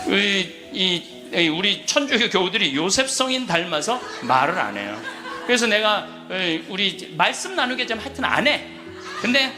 우리 천주교 교우들이 요셉 성인 닮아서 말을 안 해요. 그래서 내가 우리 말씀 나누게 좀 하여튼 안 해. 근데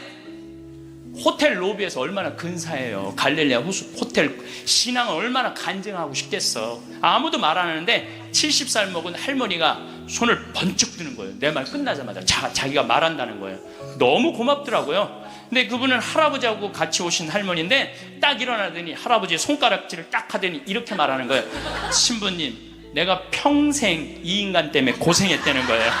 호텔 로비에서 얼마나 근사해요. 갈릴레아 호텔 신앙을 얼마나 간증하고 싶겠어. 아무도 말 안 하는데 70살 먹은 할머니가 손을 번쩍 드는 거예요. 내 말 끝나자마자 자기가 말한다는 거예요. 너무 고맙더라고요. 근데 그분은 할아버지하고 같이 오신 할머니인데 딱 일어나더니 할아버지의 손가락질을 딱 하더니 이렇게 말하는 거예요. 신부님, 내가 평생 이 인간 때문에 고생했다는 거예요.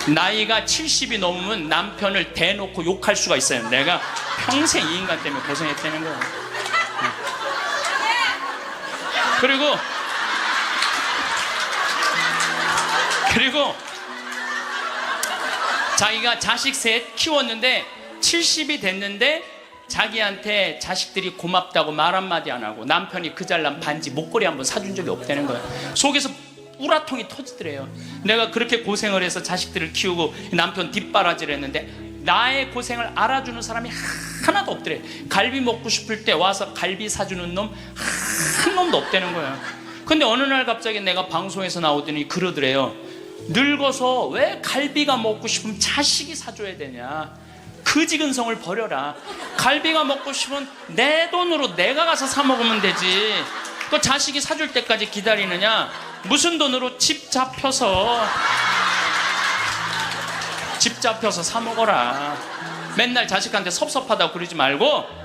나이가 70이 넘으면 남편을 대놓고 욕할 수가 있어요. 내가 평생 이 인간 때문에 고생했다는 거예요. 그리고 자기가 자식 셋 키웠는데 70이 됐는데 자기한테 자식들이 고맙다고 말 한마디 안 하고 남편이 그 잘난 반지 목걸이 한번 사준 적이 없다는 거예요. 속에서 우라통이 터지더래요. 내가 그렇게 고생을 해서 자식들을 키우고 남편 뒷바라지를 했는데 나의 고생을 알아주는 사람이 하나도 없더래. 갈비 먹고 싶을 때 와서 갈비 사주는 놈 한 놈도 없다는 거예요. 근데 어느 날 갑자기 내가 방송에서 나오더니 그러더래요. 늙어서 왜 갈비가 먹고 싶으면 자식이 사줘야 되냐. 그 지근성을 버려라. 갈비가 먹고 싶으면 내 돈으로 내가 가서 사 먹으면 되지. 그 자식이 사줄 때까지 기다리느냐. 무슨 돈으로 집 잡혀서 사 먹어라. 맨날 자식한테 섭섭하다고 그러지 말고.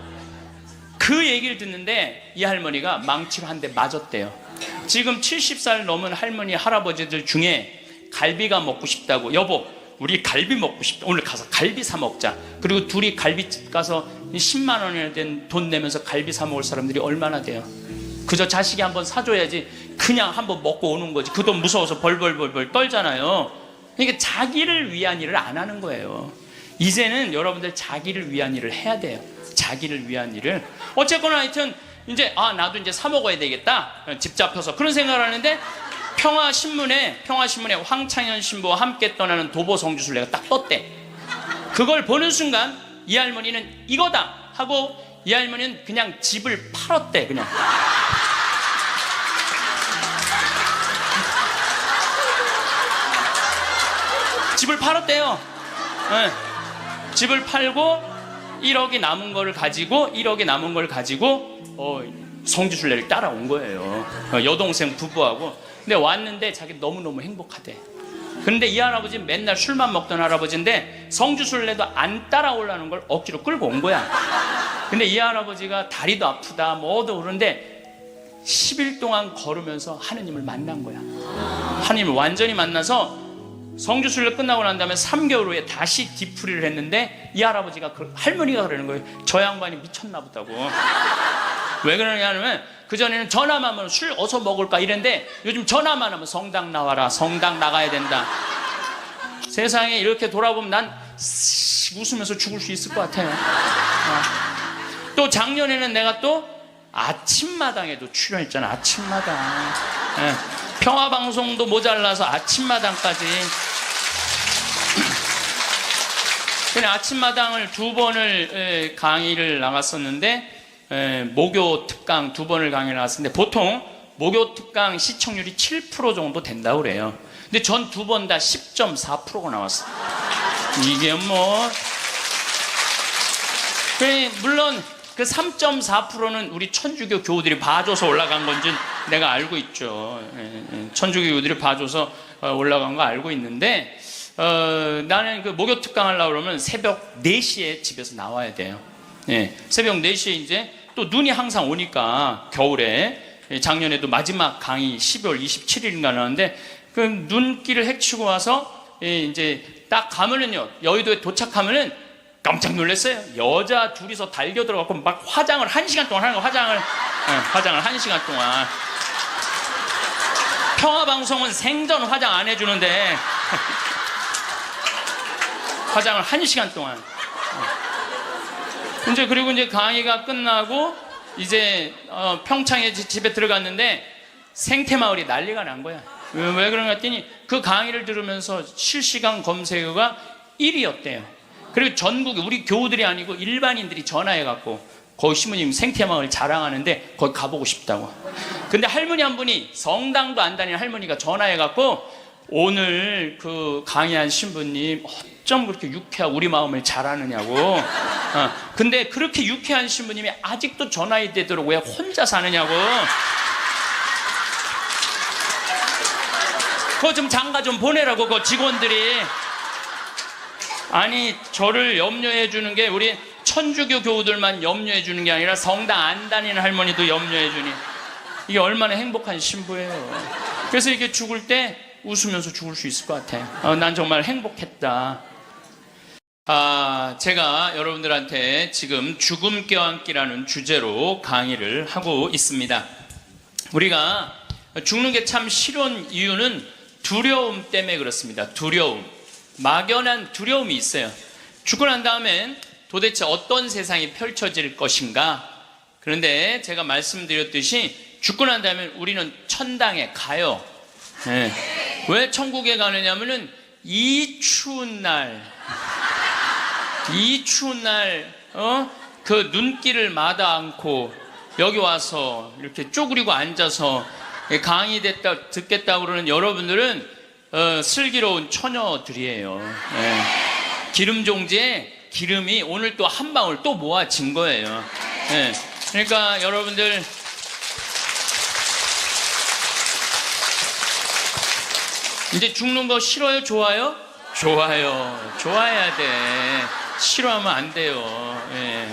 그 얘기를 듣는데 이 할머니가 망치로 한 대 맞았대요. 지금 70살 넘은 할머니 할아버지들 중에 갈비가 먹고 싶다고, 여보 우리 갈비 먹고 싶다, 오늘 가서 갈비 사 먹자. 그리고 둘이 갈비집 가서 10만 원이나 된 돈 내면서 갈비 사 먹을 사람들이 얼마나 돼요? 그저 자식이 한번 사줘야지 그냥 한번 먹고 오는 거지. 그 돈 무서워서 벌벌 떨잖아요. 그러니까 자기를 위한 일을 안 하는 거예요. 이제는 여러분들 자기를 위한 일을 해야 돼요. 자기를 위한 일을. 어쨌거나 하여튼 이제 나도 이제 사 먹어야 되겠다, 집 잡혀서 그런 생각을 하는데 평화신문에 황창현 신부와 함께 떠나는 도보 성주순례가 딱 떴대. 그걸 보는 순간 이 할머니는 이거다 하고 이 할머니는 그냥 집을 팔았대. 그냥 집을 팔았대요. 네. 집을 팔고 1억이 남은 걸 가지고 성주순례를 따라온 거예요. 여동생 부부하고. 근데 왔는데 자기 너무너무 행복하대. 그런데 이 할아버지 맨날 술만 먹던 할아버지인데 성주순례도 안 따라오려는 걸 억지로 끌고 온 거야. 근데 이 할아버지가 다리도 아프다 뭐도 그런데 10일 동안 걸으면서 하느님을 만난 거야. 하느님을 완전히 만나서 성주순례 끝나고 난 다음에 3개월 후에 다시 뒤풀이를 했는데 이 할아버지가 할머니가 그러는 거예요. 저 양반이 미쳤나 보다고. 왜 그러냐면 그전에는 전화만 하면 술 어서 먹을까 이랬는데 요즘 전화만 하면 성당 나와라, 성당 나가야 된다. 세상에 이렇게 돌아보면 난 웃으면서 죽을 수 있을 것 같아요. 또 작년에는 내가 또 아침마당에도 출연했잖아. 아침마당. 평화방송도 모자라서 아침마당까지. 그냥 아침마당을 2번을 강의를 나갔었는데 목요 특강 2번을 강의를 나갔었는데 보통 목요 특강 시청률이 7% 정도 된다고 그래요. 근데 전 2번 다 10.4%가 나왔어요. 이게 뭐 물론 그 3.4%는 우리 천주교 교우들이 봐줘서 올라간 건지 내가 알고 있죠. 천주교 교우들이 봐줘서 올라간 거 알고 있는데 나는 그 목요 특강 하려고 그러면 새벽 4시에 집에서 나와야 돼요. 새벽 4시에 이제 또 눈이 항상 오니까 겨울에 작년에도 마지막 강의 12월 27일인가 나왔는데 그 눈길을 헤치고 와서 이제 딱 가면은요, 여의도에 도착하면은 깜짝 놀랐어요. 여자 둘이서 달겨 들어가고 막 화장을 1시간 동안 하는 거. 화장을 1시간 동안. 평화방송은 생전 화장 안 해주는데 화장을 1시간 동안. 그리고 이제 강의가 끝나고 이제 평창에 집에 들어갔는데 생태마을이 난리가 난 거야. 왜 그런가 했더니 그 강의를 들으면서 실시간 검색어가 1위였대요. 그리고 전국에 우리 교우들이 아니고 일반인들이 전화해갖고 거기 신부님 생태마을 자랑하는데 거기 가보고 싶다고. 근데 할머니 한 분이, 성당도 안 다니는 할머니가 전화해갖고, 오늘 그 강의한 신부님 어쩜 그렇게 유쾌하고 우리 마음을 잘 아느냐고. 근데 그렇게 유쾌한 신부님이 아직도 전화이 되도록 왜 혼자 사느냐고. 그거 좀 장가 좀 보내라고, 그 직원들이. 아니, 저를 염려해 주는 게 우리 천주교 교우들만 염려해 주는 게 아니라 성당 안 다니는 할머니도 염려해 주니 이게 얼마나 행복한 신부예요. 그래서 이게 죽을 때 웃으면서 죽을 수 있을 것 같아. 난 정말 행복했다. 제가 여러분들한테 지금 죽음 껴안기라는 주제로 강의를 하고 있습니다. 우리가 죽는 게 참 싫은 이유는 두려움 때문에 그렇습니다. 두려움. 막연한 두려움이 있어요. 죽고 난 다음엔 도대체 어떤 세상이 펼쳐질 것인가? 그런데 제가 말씀드렸듯이 죽고 난 다음에 우리는 천당에 가요. 네. 왜 천국에 가느냐면은 이 추운 날, 그 눈길을 마다 않고 여기 와서 이렇게 쪼그리고 앉아서 강의 듣겠다고 그러는 여러분들은 슬기로운 처녀들이에요. 네. 기름 종지에 기름이 오늘 또 한 방울 또 모아진 거예요. 네. 그러니까 여러분들 이제 죽는 거 싫어요? 좋아요? 좋아요. 좋아해야 돼. 싫어하면 안 돼요. 네.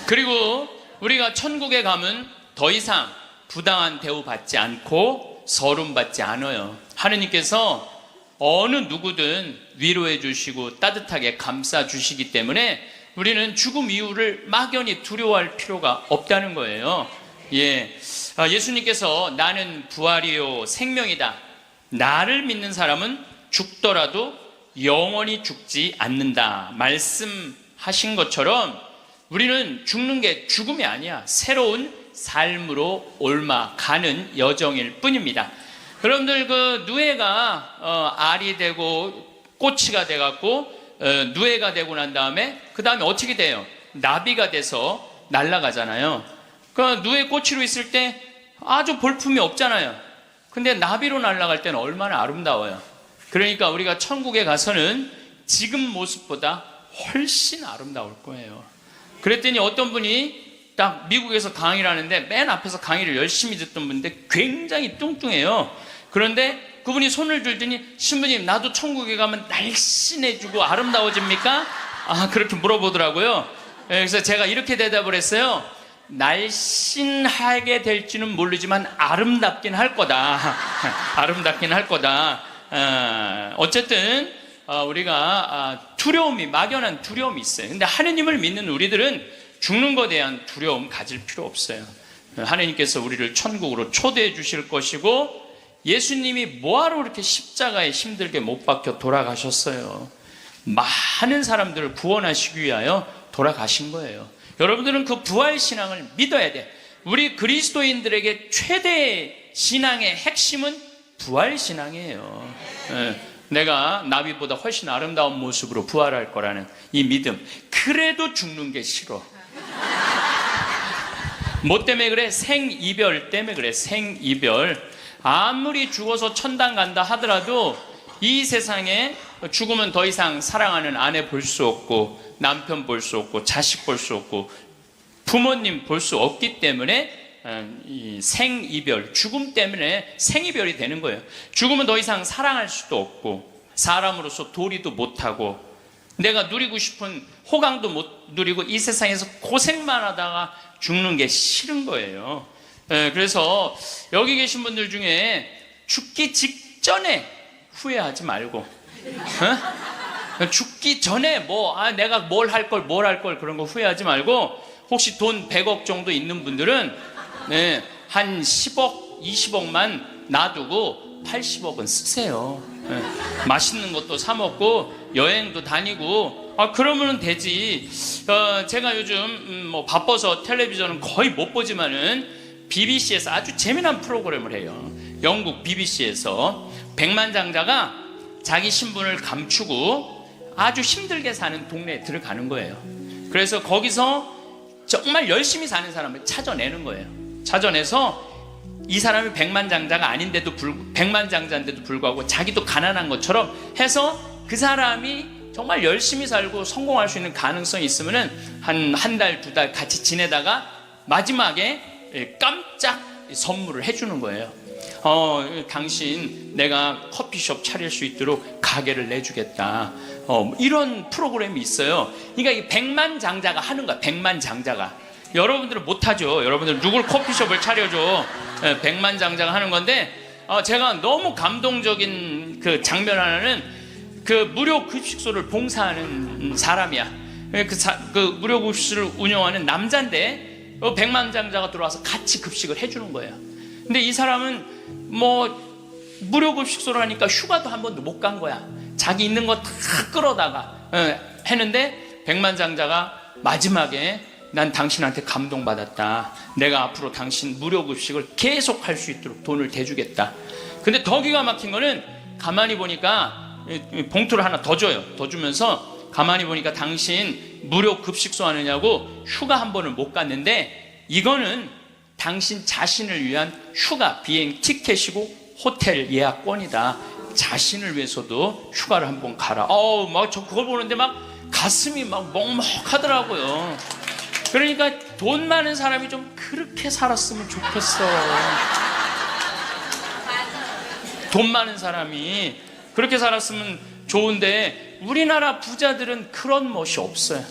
그리고 우리가 천국에 가면 더 이상 부당한 대우 받지 않고 서름 받지 않아요. 하느님께서 어느 누구든 위로해 주시고 따뜻하게 감싸 주시기 때문에 우리는 죽음 이후를 막연히 두려워할 필요가 없다는 거예요. 예수님께서 나는 부활이요 생명이다. 나를 믿는 사람은 죽더라도 영원히 죽지 않는다 말씀하신 것처럼 우리는 죽는 게 죽음이 아니야. 새로운 삶으로 옮아가는 여정일 뿐입니다. 여러분들 그 누에가 알이 되고 꼬치가 돼갖고 누에가 되고 난 다음에 그 다음에 어떻게 돼요? 나비가 돼서 날아가잖아요. 그 누에 꼬치로 있을 때 아주 볼품이 없잖아요. 근데 나비로 날아갈 때는 얼마나 아름다워요. 그러니까 우리가 천국에 가서는 지금 모습보다 훨씬 아름다울 거예요. 그랬더니 어떤 분이 딱 미국에서 강의를 하는데 맨 앞에서 강의를 열심히 듣던 분인데 굉장히 뚱뚱해요. 그런데 그분이 손을 들더니 신부님 나도 천국에 가면 날씬해지고 아름다워집니까? 그렇게 물어보더라고요. 그래서 제가 이렇게 대답을 했어요. 날씬하게 될지는 모르지만 아름답긴 할 거다. 아름답긴 할 거다. 어쨌든 우리가 두려움이 막연한 두려움이 있어요. 근데 하느님을 믿는 우리들은 죽는 것에 대한 두려움 가질 필요 없어요. 하느님께서 우리를 천국으로 초대해 주실 것이고 예수님이 뭐하러 그렇게 십자가에 힘들게 못 박혀 돌아가셨어요. 많은 사람들을 구원하시기 위하여 돌아가신 거예요. 여러분들은 그 부활신앙을 믿어야 돼. 우리 그리스도인들에게 최대 신앙의 핵심은 부활신앙이에요. 내가 나비보다 훨씬 아름다운 모습으로 부활할 거라는 이 믿음. 그래도 죽는 게 싫어. 뭐 때문에 그래? 생이별 때문에 그래. 생이별. 아무리 죽어서 천당 간다 하더라도 이 세상에 죽으면 더 이상 사랑하는 아내 볼 수 없고 남편 볼 수 없고 자식 볼 수 없고 부모님 볼 수 없기 때문에 이 생이별, 죽음 때문에 생이별이 되는 거예요. 죽으면 더 이상 사랑할 수도 없고 사람으로서 도리도 못하고 내가 누리고 싶은 호강도 못 누리고 이 세상에서 고생만 하다가 죽는 게 싫은 거예요. 그래서 여기 계신 분들 중에 죽기 직전에 후회하지 말고 죽기 전에 내가 뭘 할 걸 그런 거 후회하지 말고 혹시 돈 100억 정도 있는 분들은 한 10억, 20억만 놔두고 80억은 쓰세요. 맛있는 것도 사 먹고 여행도 다니고 그러면 되지. 제가 요즘 바빠서 텔레비전은 거의 못 보지만은 BBC에서 아주 재미난 프로그램을 해요. 영국 BBC에서 백만장자가 자기 신분을 감추고 아주 힘들게 사는 동네에 들어가는 거예요. 그래서 거기서 정말 열심히 사는 사람을 찾아내는 거예요. 찾아내서 이 사람이 백만장자인데도 불구하고 자기도 가난한 것처럼 해서 그 사람이 정말 열심히 살고 성공할 수 있는 가능성이 있으면은 한 달, 두 달 같이 지내다가 마지막에 깜짝 선물을 해주는 거예요. 당신 내가 커피숍 차릴 수 있도록 가게를 내주겠다. 이런 프로그램이 있어요. 그러니까 이 백만장자가 하는 거야. 백만장자가. 여러분들은 못하죠. 여러분들 누굴 커피숍을 차려줘. 백만장자가 하는 건데, 제가 너무 감동적인 그 장면 하나는 그 무료 급식소를 봉사하는 사람이야. 그 무료 급식소를 운영하는 남자인데 백만장자가 들어와서 같이 급식을 해주는 거예요. 근데 이 사람은 뭐 무료 급식소를 하니까 휴가도 한 번도 못 간 거야. 자기 있는 거 다 끌어다가 했는데 백만장자가 마지막에 난 당신한테 감동받았다. 내가 앞으로 당신 무료 급식을 계속 할 수 있도록 돈을 대주겠다. 근데 더 기가 막힌 거는 가만히 보니까 봉투를 하나 더 줘요. 더 주면서 가만히 보니까 당신 무료 급식소 하느냐고 휴가 한 번을 못 갔는데 이거는 당신 자신을 위한 휴가 비행 티켓이고 호텔 예약권이다. 자신을 위해서도 휴가를 한번 가라. 막 저 그걸 보는데 막 가슴이 막 먹먹하더라고요. 그러니까 돈 많은 사람이 좀 그렇게 살았으면 좋겠어. 돈 많은 사람이 그렇게 살았으면 좋은데 우리나라 부자들은 그런 멋이 없어요.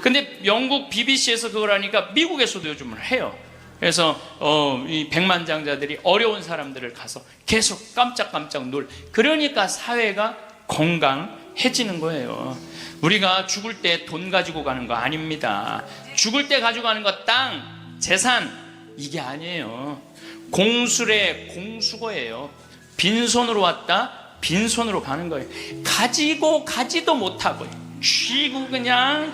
근데 영국 BBC에서 그걸 하니까 미국에서도 요즘은 해요. 그래서 이 백만장자들이 어려운 사람들을 가서 계속 깜짝깜짝 그러니까 사회가 건강해지는 거예요. 우리가 죽을 때 돈 가지고 가는 거 아닙니다. 죽을 때 가지고 가는 거 땅, 재산 이게 아니에요. 공술의 공수거예요. 빈손으로 왔다 빈손으로 가는 거예요. 가지고 가지도 못하고 쥐고 그냥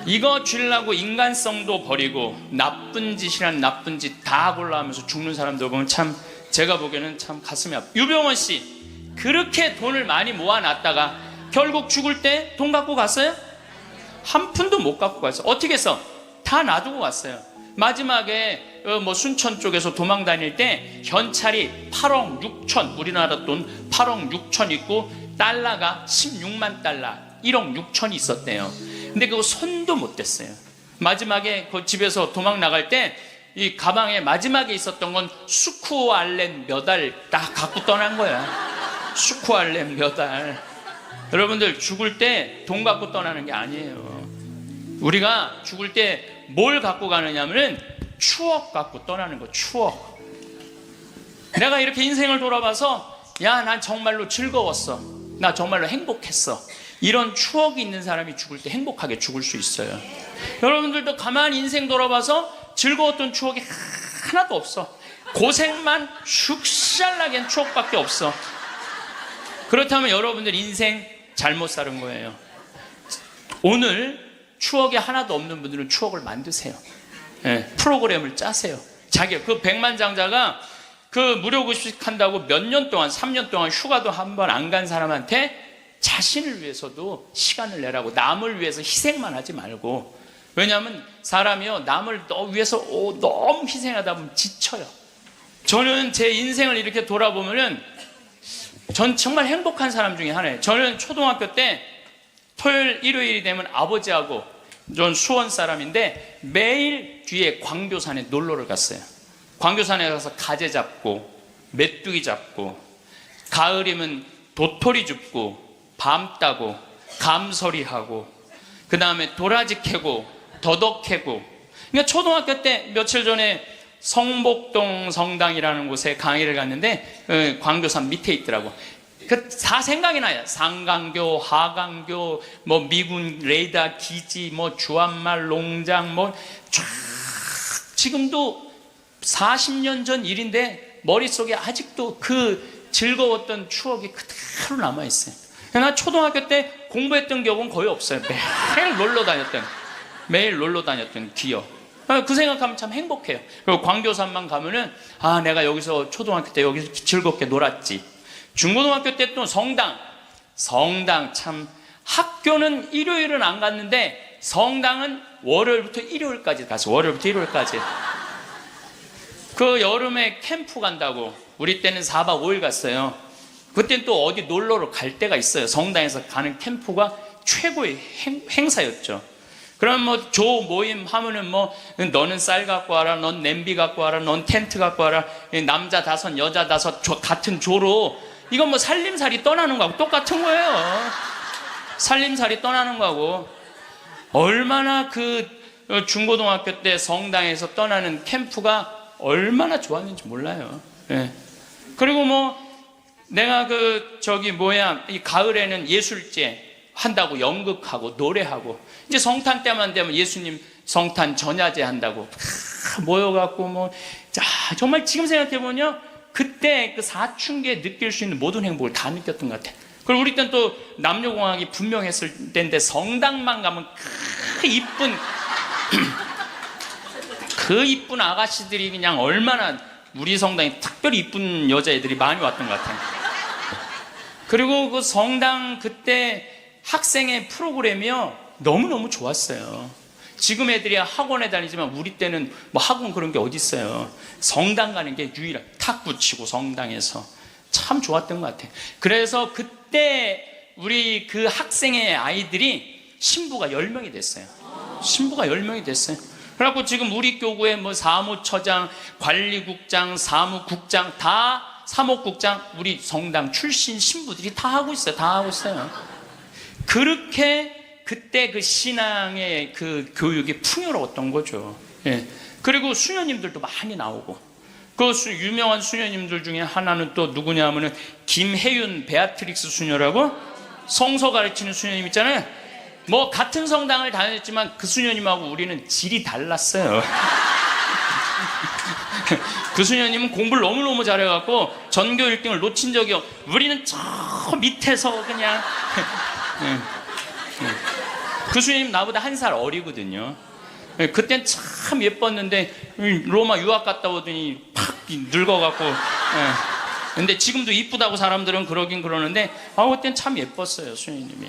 이거 쥐려고 인간성도 버리고 나쁜 짓이란 나쁜 짓 다 골라하면서 죽는 사람들 보면 참 제가 보기에는 참 가슴이 아파. 유병원 씨 그렇게 돈을 많이 모아놨다가 결국 죽을 때 돈 갖고 갔어요? 한 푼도 못 갖고 갔어요. 어떻게 했어? 다 놔두고 갔어요. 마지막에 뭐 순천 쪽에서 도망 다닐 때 현찰이 8억 6천 우리나라 돈 8억 6천 있고 달러가 16만 달러 1억 6천이 있었대요. 근데 그거 손도 못 댔어요. 마지막에 그 집에서 도망 나갈 때 이 가방에 마지막에 있었던 건 수쿠알렌 몇 알 딱 갖고 떠난 거야. 수쿠알렌 몇 알. 여러분들 죽을 때 돈 갖고 떠나는 게 아니에요. 우리가 죽을 때 뭘 갖고 가느냐면은 추억 갖고 떠나는 거. 추억. 내가 이렇게 인생을 돌아봐서 야, 난 정말로 즐거웠어. 나 정말로 행복했어. 이런 추억이 있는 사람이 죽을 때 행복하게 죽을 수 있어요. 여러분들도 가만히 인생 돌아봐서 즐거웠던 추억이 하나도 없어. 고생만 슉샬나게 한 추억밖에 없어. 그렇다면 여러분들 인생 잘못 사는 거예요. 오늘 추억이 하나도 없는 분들은 추억을 만드세요. 프로그램을 짜세요. 그 백만장자가 그 무료 급식한다고 몇 년 동안 3년 동안 휴가도 한 번 안 간 사람한테 자신을 위해서도 시간을 내라고, 남을 위해서 희생만 하지 말고. 왜냐하면 사람이요 남을 위해서 너무 희생하다 보면 지쳐요. 저는 제 인생을 이렇게 돌아보면은 전 정말 행복한 사람 중에 하나예요. 저는 초등학교 때 토요일 일요일이 되면 아버지하고, 전 수원 사람인데 매일 뒤에 광교산에 놀러를 갔어요. 광교산에 가서 가재 잡고 메뚜기 잡고, 가을이면 도토리 줍고 밤 따고 감서리하고, 그 다음에 도라지 캐고 더덕 캐고. 그러니까 초등학교 때 며칠 전에 성복동 성당이라는 곳에 강의를 갔는데 광교산 밑에 있더라고. 다 생각이 나요. 상강교, 하강교, 뭐 미군 레이더 기지, 뭐 주한말 농장, 뭐 쫙 지금도 40년 전 일인데 머릿속에 아직도 그 즐거웠던 추억이 그대로 남아있어요. 나 초등학교 때 공부했던 기억은 거의 없어요. 매일 놀러 다녔던 기억. 그 생각하면 참 행복해요. 그리고 광교산만 가면은 내가 여기서 초등학교 때 여기서 즐겁게 놀았지. 중고등학교 때 또 성당 참, 학교는 일요일은 안 갔는데 성당은 월요일부터 일요일까지 갔어. 월요일부터 일요일까지. 그 여름에 캠프 간다고 우리 때는 4박 5일 갔어요. 그때는 또 어디 놀러를 갈 때가 있어요. 성당에서 가는 캠프가 최고의 행사였죠. 그럼 뭐 조 모임 하면은 뭐 너는 쌀 갖고 와라, 넌 냄비 갖고 와라, 넌 텐트 갖고 와라, 남자 5 여자 5 같은 조로, 이건 뭐 살림살이 떠나는 거하고 똑같은 거예요. 살림살이 떠나는 거하고. 얼마나 그 중고등학교 때 성당에서 떠나는 캠프가 얼마나 좋았는지 몰라요. 예. 그리고 뭐 내가 이 가을에는 예술제 한다고 연극하고 노래하고, 이제 성탄 때만 되면 예수님 성탄 전야제 한다고 모여갖고 뭐, 자, 정말 지금 생각해보면 그때 그 사춘기에 느낄 수 있는 모든 행복을 다 느꼈던 것 같아. 그리고 우리 때는 또 남녀공학이 분명했을 때인데 성당만 가면 그 이쁜 그 이쁜 아가씨들이 그냥 얼마나, 우리 성당에 특별히 이쁜 여자애들이 많이 왔던 것 같아요. 그리고 그 성당 그때 학생의 프로그램이요 너무너무 좋았어요. 지금 애들이 학원에 다니지만 우리 때는 뭐 학원 그런 게 어디 있어요. 성당 가는 게 유일한, 탁구 치고 성당에서 참 좋았던 것 같아요. 그래서 그때 우리 그 학생의 아이들이 신부가 10명이 됐어요. 신부가 10명이 됐어요. 그래갖고 지금 우리 교구에 뭐 사무처장, 관리국장, 사무국장, 다 사목국장, 우리 성당 출신 신부들이 다 하고 있어요. 다 하고 있어요. 그렇게 그때 그 신앙의 그 교육이 풍요로웠던 거죠. 예. 그리고 수녀님들도 많이 나오고, 그 유명한 수녀님들 중에 하나는 또 누구냐 하면은 김혜윤 베아트릭스 수녀라고, 성서 가르치는 수녀님 있잖아요. 뭐 같은 성당을 다녔지만 그 수녀님하고 우리는 질이 달랐어요. 그 수녀님은 공부를 너무너무 잘해갖고 전교 1등을 놓친 적이 우리는 저 밑에서 그냥 그 수녀님 나보다 1살 어리거든요. 그땐 참 예뻤는데 로마 유학 갔다 오더니 팍 늙어갖고. 근데 지금도 이쁘다고 사람들은 그러긴 그러는데 그땐 참 예뻤어요, 수녀님이.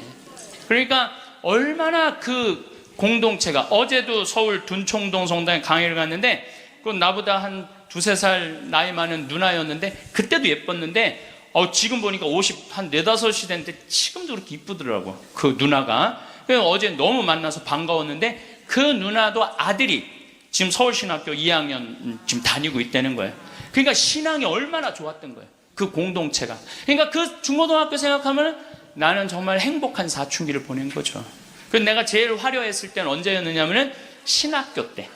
그러니까 얼마나 그 공동체가, 어제도 서울 둔총동 성당에 강의를 갔는데 그 나보다 한 2-3살 나이 많은 누나였는데 그때도 예뻤는데 지금 보니까 50, 한 4-5이 됐는데 지금도 그렇게 이쁘더라고, 그 누나가. 어제 너무 만나서 반가웠는데 그 누나도 아들이 지금 서울신학교 2학년 지금 다니고 있다는 거예요. 그러니까 신앙이 얼마나 좋았던 거예요, 그 공동체가. 그러니까 그 중고등학교 생각하면 나는 정말 행복한 사춘기를 보낸 거죠. 그래서 내가 제일 화려했을 때는 언제였느냐면은 신학교 때.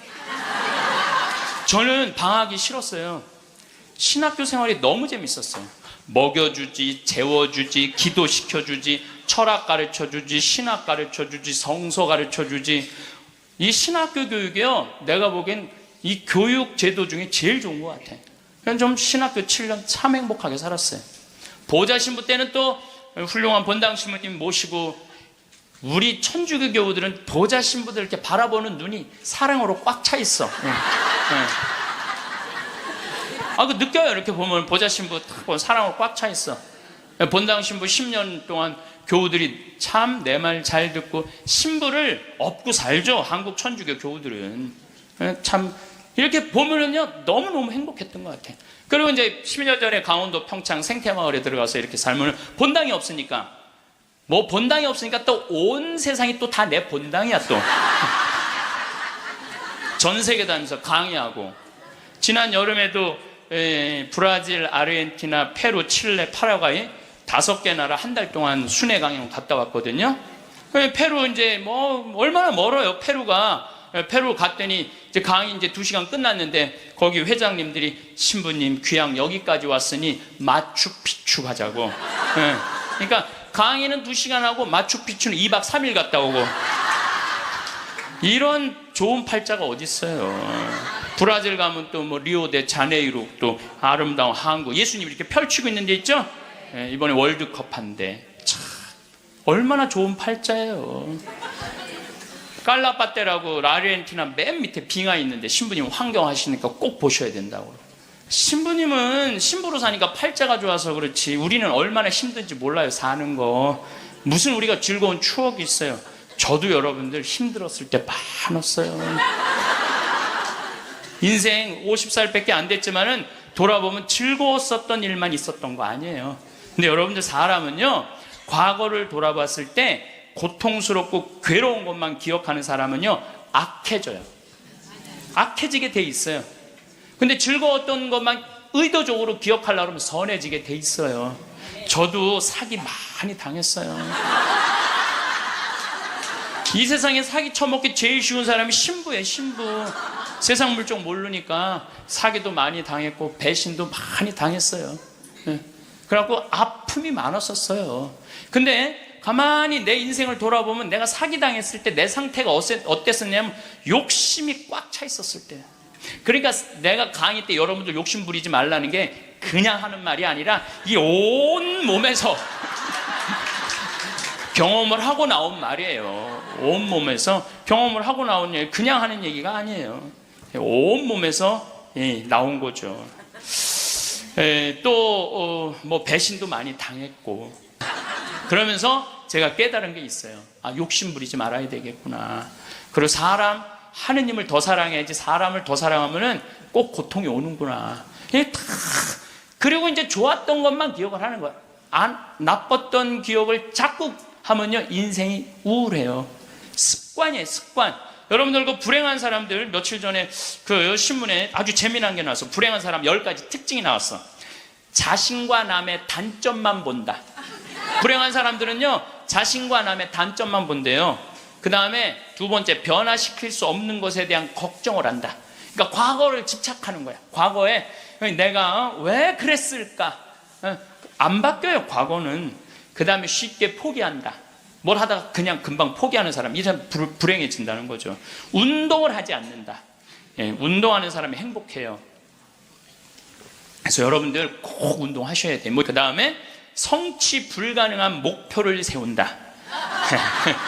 저는 방학이 싫었어요. 신학교 생활이 너무 재밌었어요. 먹여주지, 재워주지, 기도시켜주지, 철학 가르쳐주지, 신학 가르쳐주지, 성서 가르쳐주지. 이 신학교 교육이요, 내가 보기엔 이 교육 제도 중에 제일 좋은 것 같아요. 그냥 좀 신학교 7년 참 행복하게 살았어요. 보좌 신부 때는 또 훌륭한 본당 신부님 모시고, 우리 천주교 교우들은 보좌 신부들 이렇게 바라보는 눈이 사랑으로 꽉 차 있어. 그 느껴요. 이렇게 보면 보좌 신부 딱 보면 사랑으로 꽉 차 있어. 본당 신부 10년 동안 교우들이 참 내 말 잘 듣고 신부를 업고 살죠, 한국 천주교 교우들은. 참 이렇게 보면은요 너무너무 행복했던 것 같아요. 그리고 이제 10년 전에 강원도 평창 생태마을에 들어가서 이렇게 살면 본당이 없으니까, 뭐 본당이 없으니까 또 온 세상이 또 다 내 본당이야 또. 전 세계 다니면서 강의하고, 지난 여름에도 브라질, 아르헨티나, 페루, 칠레, 파라과이 5개 나라 한 달 동안 순회 강연 갔다 왔거든요. 페루 이제 뭐 얼마나 멀어요, 페루가. 페루 갔더니 이제 강의 이제 2시간 끝났는데 거기 회장님들이 신부님 귀양 여기까지 왔으니 마추픽추 가자고. 그러니까 강의는 2시간 하고 마추픽추는 2박 3일 갔다 오고. 이런 좋은 팔자가 어디 있어요. 브라질 가면 또 뭐 리오데자네이루, 또 아름다운 한국, 예수님이 이렇게 펼치고 있는 데 있죠. 이번에 월드컵 한데 참 얼마나 좋은 팔자예요. 깔라파떼라고 아르헨티나 맨 밑에 빙하 있는데 신부님 환경하시니까 꼭 보셔야 된다고. 신부님은 신부로 사니까 팔자가 좋아서 그렇지 우리는 얼마나 힘든지 몰라요, 사는 거. 무슨 우리가 즐거운 추억이 있어요. 저도 여러분들 힘들었을 때 많았어요. 인생 50살밖에 안 됐지만은 돌아보면 즐거웠었던 일만 있었던 거 아니에요. 근데 여러분들 사람은요, 과거를 돌아봤을 때 고통스럽고 괴로운 것만 기억하는 사람은요, 악해져요. 악해지게 돼 있어요. 근데 즐거웠던 것만 의도적으로 기억하려고 하면 선해지게 돼 있어요. 저도 사기 많이 당했어요. 이 세상에 사기 쳐먹기 제일 쉬운 사람이 신부예요, 신부. 세상 물정 모르니까 사기도 많이 당했고 배신도 많이 당했어요. 그래갖고 아픔이 많았었어요. 근데 가만히 내 인생을 돌아보면 내가 사기당했을 때 내 상태가 어땠었냐면 욕심이 꽉 차 있었을 때. 그러니까 내가 강의 때 여러분들 욕심 부리지 말라는 게 그냥 하는 말이 아니라 이 온 몸에서 경험을 하고 나온 말이에요. 온 몸에서 경험을 하고 나온 얘기, 그냥 하는 얘기가 아니에요. 온 몸에서 나온 거죠. 또 뭐 배신도 많이 당했고, 그러면서 제가 깨달은 게 있어요. 아, 욕심 부리지 말아야 되겠구나. 그리고 하느님을 더 사랑해야지, 사람을 더 사랑하면은 꼭 고통이 오는구나. 그리고 이제 좋았던 것만 기억을 하는 거야. 나빴던 기억을 자꾸 하면요, 인생이 우울해요. 습관이에요, 습관. 여러분들 그 불행한 사람들, 며칠 전에 그 신문에 아주 재미난 게 나왔어. 불행한 사람 10가지 특징이 나왔어. 자신과 남의 단점만 본다. 불행한 사람들은요, 자신과 남의 단점만 본대요. 그 다음에 두 번째, 변화시킬 수 없는 것에 대한 걱정을 한다. 그러니까 과거를 집착하는 거야. 과거에 내가 왜 그랬을까? 안 바뀌어요, 과거는. 그 다음에 쉽게 포기한다. 뭘 하다가 그냥 금방 포기하는 사람, 이 사람 불행해진다는 거죠. 운동을 하지 않는다. 운동하는 사람이 행복해요. 그래서 여러분들 꼭 운동하셔야 돼요. 그 다음에 성취 불가능한 목표를 세운다.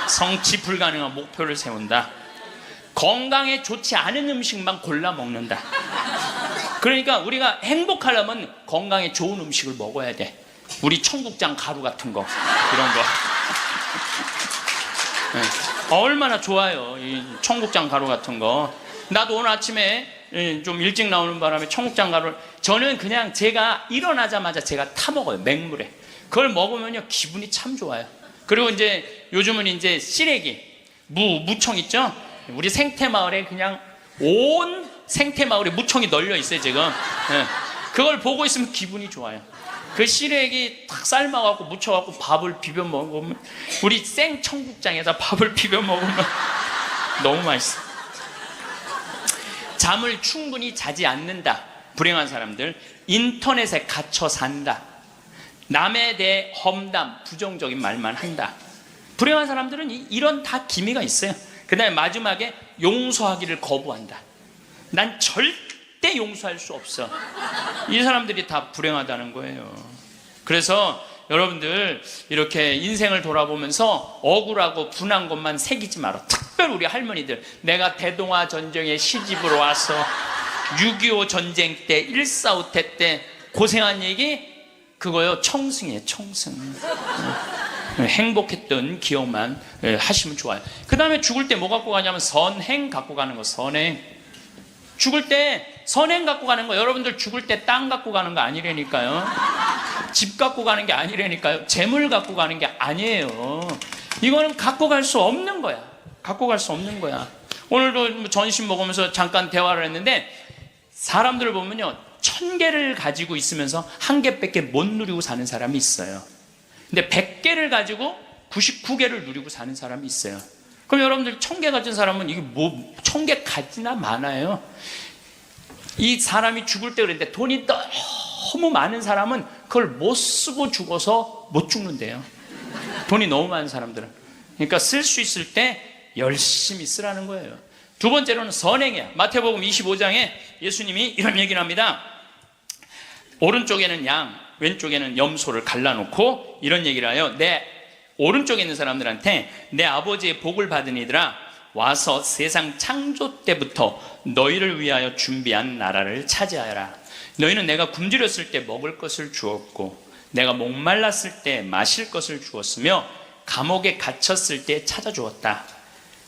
성취 불가능한 목표를 세운다. 건강에 좋지 않은 음식만 골라 먹는다. 그러니까 우리가 행복하려면 건강에 좋은 음식을 먹어야 돼. 우리 청국장 가루 같은 거, 이런 거. 얼마나 좋아요, 이 청국장 가루 같은 거. 나도 오늘 아침에 좀 일찍 나오는 바람에 청국장 가루를, 저는 그냥 제가 일어나자마자 제가 타 먹어요, 맹물에. 그걸 먹으면요, 기분이 참 좋아요. 그리고 이제 요즘은 이제 시래기, 무청 있죠? 우리 생태마을에 그냥 온 생태마을에 무청이 널려 있어요, 지금. 그걸 보고 있으면 기분이 좋아요. 그 시래기 탁 삶아갖고 무쳐갖고 밥을 비벼 먹으면, 우리 생 청국장에다 밥을 비벼 먹으면 너무 맛있어. 잠을 충분히 자지 않는다. 불행한 사람들. 인터넷에 갇혀 산다. 남에 대해 험담, 부정적인 말만 한다. 불행한 사람들은 이런 다 기미가 있어요. 그 다음에 마지막에 용서하기를 거부한다. 난 절대 용서할 수 없어. 이 사람들이 다 불행하다는 거예요. 그래서 여러분들 이렇게 인생을 돌아보면서 억울하고 분한 것만 새기지 마라. 특별히 우리 할머니들, 내가 대동아 전쟁에 시집으로 와서 6.25 전쟁 때, 1.4.5태 때 고생한 얘기, 그거요, 청승이에요, 청승. 행복했던 기억만 하시면 좋아요. 그 다음에 죽을 때 뭐 갖고 가냐면 선행 갖고 가는 거. 선행. 죽을 때 선행 갖고 가는 거. 여러분들 죽을 때 땅 갖고 가는 거 아니라니까요. 집 갖고 가는 게 아니라니까요. 재물 갖고 가는 게 아니에요. 이거는 갖고 갈 수 없는 거야. 갖고 갈 수 없는 거야. 오늘도 전심 먹으면서 잠깐 대화를 했는데, 사람들을 보면요, 1000개를 가지고 있으면서 1개밖에 못 누리고 사는 사람이 있어요. 근데 100개를 가지고 99개를 누리고 사는 사람이 있어요. 그럼 여러분들 1000개 가진 사람은 이게 뭐 1000개 가지나 많아요. 이 사람이 죽을 때 그랬는데, 돈이 너무 많은 사람은 그걸 못 쓰고 죽어서 못 죽는데요. 돈이 너무 많은 사람들은. 그러니까 쓸 수 있을 때 열심히 쓰라는 거예요. 두 번째로는 선행이야. 마태복음 25장에 예수님이 이런 얘기를 합니다. 오른쪽에는 양, 왼쪽에는 염소를 갈라놓고 이런 얘기를 해요. 내 오른쪽에 있는 사람들한테, 내 아버지의 복을 받은 이들아, 와서 세상 창조 때부터 너희를 위하여 준비한 나라를 차지하여라. 너희는 내가 굶주렸을 때 먹을 것을 주었고, 내가 목말랐을 때 마실 것을 주었으며, 감옥에 갇혔을 때 찾아주었다.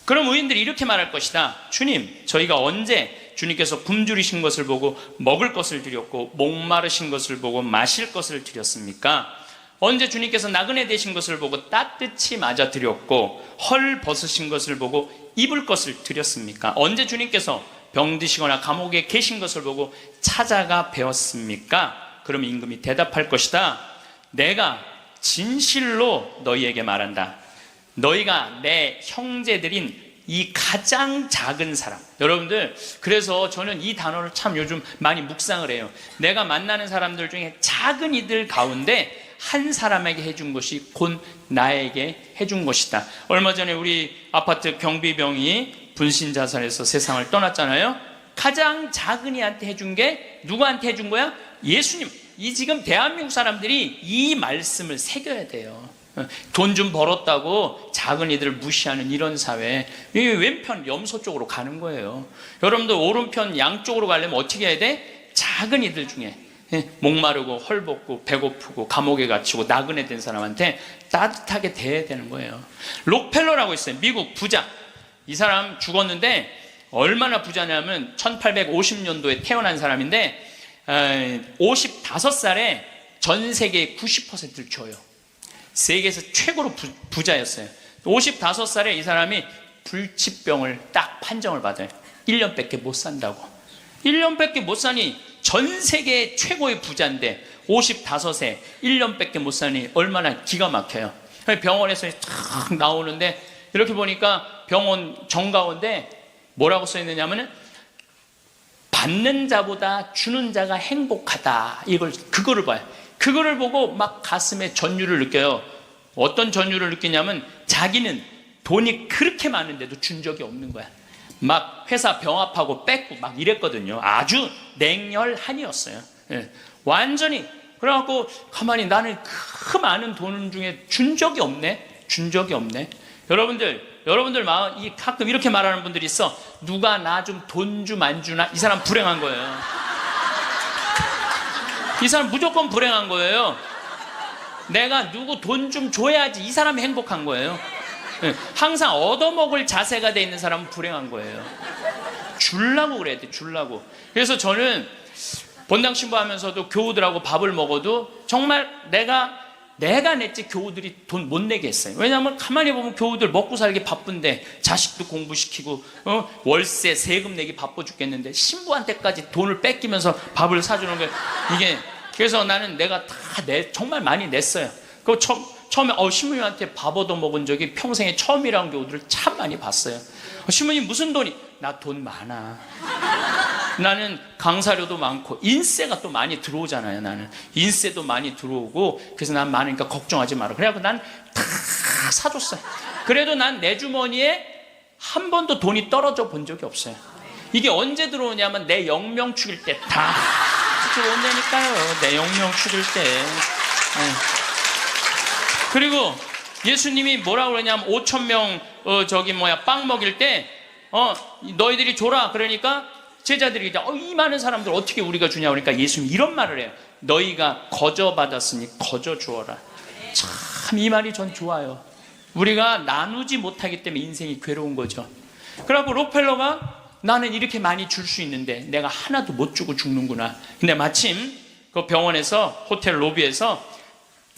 그럼 의인들이 이렇게 말할 것이다. 주님, 저희가 언제 주님께서 굶주리신 것을 보고 먹을 것을 드렸고 목마르신 것을 보고 마실 것을 드렸습니까? 언제 주님께서 나그네 되신 것을 보고 따뜻히 맞아 드렸고 헐 벗으신 것을 보고 입을 것을 드렸습니까? 언제 주님께서 병드시거나 감옥에 계신 것을 보고 찾아가 배웠습니까? 그럼 임금이 대답할 것이다. 내가 진실로 너희에게 말한다. 너희가 내 형제들인 이 가장 작은 사람. 여러분들, 그래서 저는 이 단어를 참 요즘 많이 묵상을 해요. 내가 만나는 사람들 중에 작은 이들 가운데 한 사람에게 해준 것이 곧 나에게 해준 것이다. 얼마 전에 우리 아파트 경비병이 분신자살해서 세상을 떠났잖아요. 가장 작은 이한테 해준 게 누구한테 해준 거야? 예수님. 이 지금 대한민국 사람들이 이 말씀을 새겨야 돼요. 돈 좀 벌었다고 작은 이들을 무시하는 이런 사회, 이게 왼편 염소 쪽으로 가는 거예요. 여러분들 오른편 양쪽으로 가려면 어떻게 해야 돼? 작은 이들 중에 목마르고 헐벗고 배고프고 감옥에 갇히고 나그네 된 사람한테 따뜻하게 대해야 되는 거예요. 록펠러라고 있어요. 미국 부자. 이 사람 죽었는데 얼마나 부자냐면 1850년도에 태어난 사람인데 55살에 전 세계의 90%를 줘요. 세계에서 최고로 부자였어요. 55살에 이 사람이 불치병을 딱 판정을 받아요. 1년밖에 못 산다고. 1년밖에 못 사니 전 세계 최고의 부자인데 55세 1년밖에 못 사니 얼마나 기가 막혀요. 병원에서 탁 나오는데 이렇게 보니까 병원 정가운데 뭐라고 써 있느냐면은 받는 자보다 주는 자가 행복하다. 그거를 봐요. 그거를 보고 막 가슴에 전율을 느껴요. 어떤 전율을 느끼냐면 자기는 돈이 그렇게 많은데도 준 적이 없는 거야. 막 회사 병합하고 뺏고 막 이랬거든요. 아주 냉혈한이었어요. 예. 완전히. 그래갖고 가만히 나는 그 많은 돈 중에 준 적이 없네. 준 적이 없네. 여러분들 마음, 가끔 이렇게 말하는 분들이 있어. 누가 나 좀 돈 좀 안 주나? 이 사람 불행한 거예요. 이 사람 무조건 불행한 거예요. 내가 누구 돈 좀 줘야지 이 사람이 행복한 거예요. 항상 얻어먹을 자세가 돼 있는 사람은 불행한 거예요. 주려고 그래야 돼. 주려고. 그래서 저는 본당 신부하면서도 교우들하고 밥을 먹어도 정말 내가 냈지 교우들이 돈 못 내게 했어요. 왜냐하면 가만히 보면 교우들 먹고 살기 바쁜데 자식도 공부시키고 월세 세금 내기 바빠 죽겠는데 신부한테까지 돈을 뺏기면서 밥을 사주는 거예요. 이게 그래서 나는 내가 다 정말 많이 냈어요. 그 처음에 신부님한테 밥 얻어 먹은 적이 평생에 처음이라는 교우들을 참 많이 봤어요. 신부님 무슨 돈이? 나 돈 많아. 나는 강사료도 많고 인세가 또 많이 들어오잖아요. 나는 인세도 많이 들어오고 그래서 난 많으니까 걱정하지 마라. 그래갖고 난 다 사줬어요. 그래도 난 내 주머니에 한 번도 돈이 떨어져 본 적이 없어요. 이게 언제 들어오냐면 내 영명 축일 때 다 들어온다니까요. 내 영명 축일 때. 그리고 예수님이 뭐라고 그러냐면 5,000명 빵 먹일 때 너희들이 줘라. 그러니까 제자들이 이 많은 사람들 어떻게 우리가 주냐 그러니까 예수님이 이런 말을 해요. 너희가 거저 받았으니 거저 주어라. 참 이 말이 전 좋아요. 우리가 나누지 못하기 때문에 인생이 괴로운 거죠. 그래갖고 록펠러가 나는 이렇게 많이 줄 수 있는데 내가 하나도 못 주고 죽는구나. 근데 마침 그 병원에서 호텔 로비에서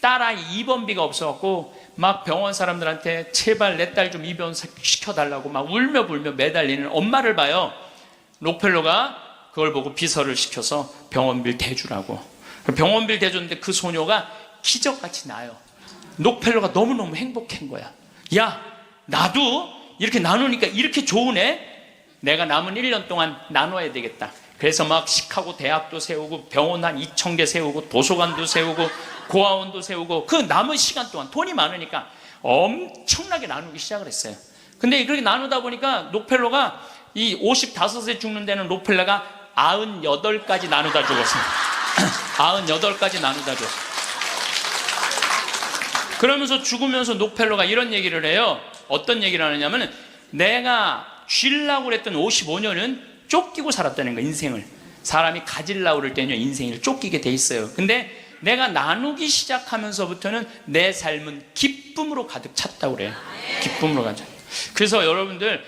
딸아이 입원비가 없어갖고 막 병원 사람들한테 제발 내 딸 좀 입원 시켜달라고 막 울며 불며 매달리는 엄마를 봐요. 록펠러가 그걸 보고 비서를 시켜서 병원비를 대주라고. 병원비를 대줬는데 그 소녀가 기적같이 나요. 록펠러가 너무너무 행복한 거야. 야, 나도 이렇게 나누니까 이렇게 좋으네. 내가 남은 1년 동안 나눠야 되겠다. 그래서 막 시카고 대학도 세우고 병원 한 2,000개 세우고 도서관도 세우고 고아원도 세우고 그 남은 시간 동안 돈이 많으니까 엄청나게 나누기 시작을 했어요. 근데 그렇게 나누다 보니까 록펠러가 이 55세 죽는 데는 록펠러가 98까지 나누다 죽었어요. 98까지 나누다 죽었어요. 그러면서 죽으면서 록펠러가 이런 얘기를 해요. 어떤 얘기를 하느냐면 내가 쥐려고 그랬던 55년은 쫓기고 살았다는 거야. 인생을. 사람이 가지려고 그럴 때는 인생을 쫓기게 돼 있어요. 근데 내가 나누기 시작하면서부터는 내 삶은 기쁨으로 가득 찼다고 그래요. 기쁨으로 가득. 그래서 여러분들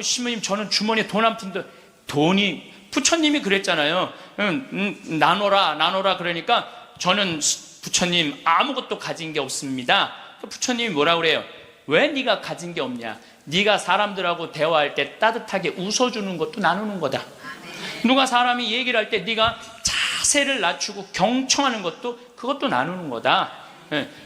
신부님 저는 주머니에 돈 한 푼도, 돈이, 부처님이 그랬잖아요. 나눠라 그러니까 저는 부처님 아무것도 가진 게 없습니다. 부처님이 뭐라 그래요? 왜 네가 가진 게 없냐? 네가 사람들하고 대화할 때 따뜻하게 웃어주는 것도 나누는 거다. 누가 사람이 얘기를 할 때 네가 자세를 낮추고 경청하는 것도, 그것도 나누는 거다.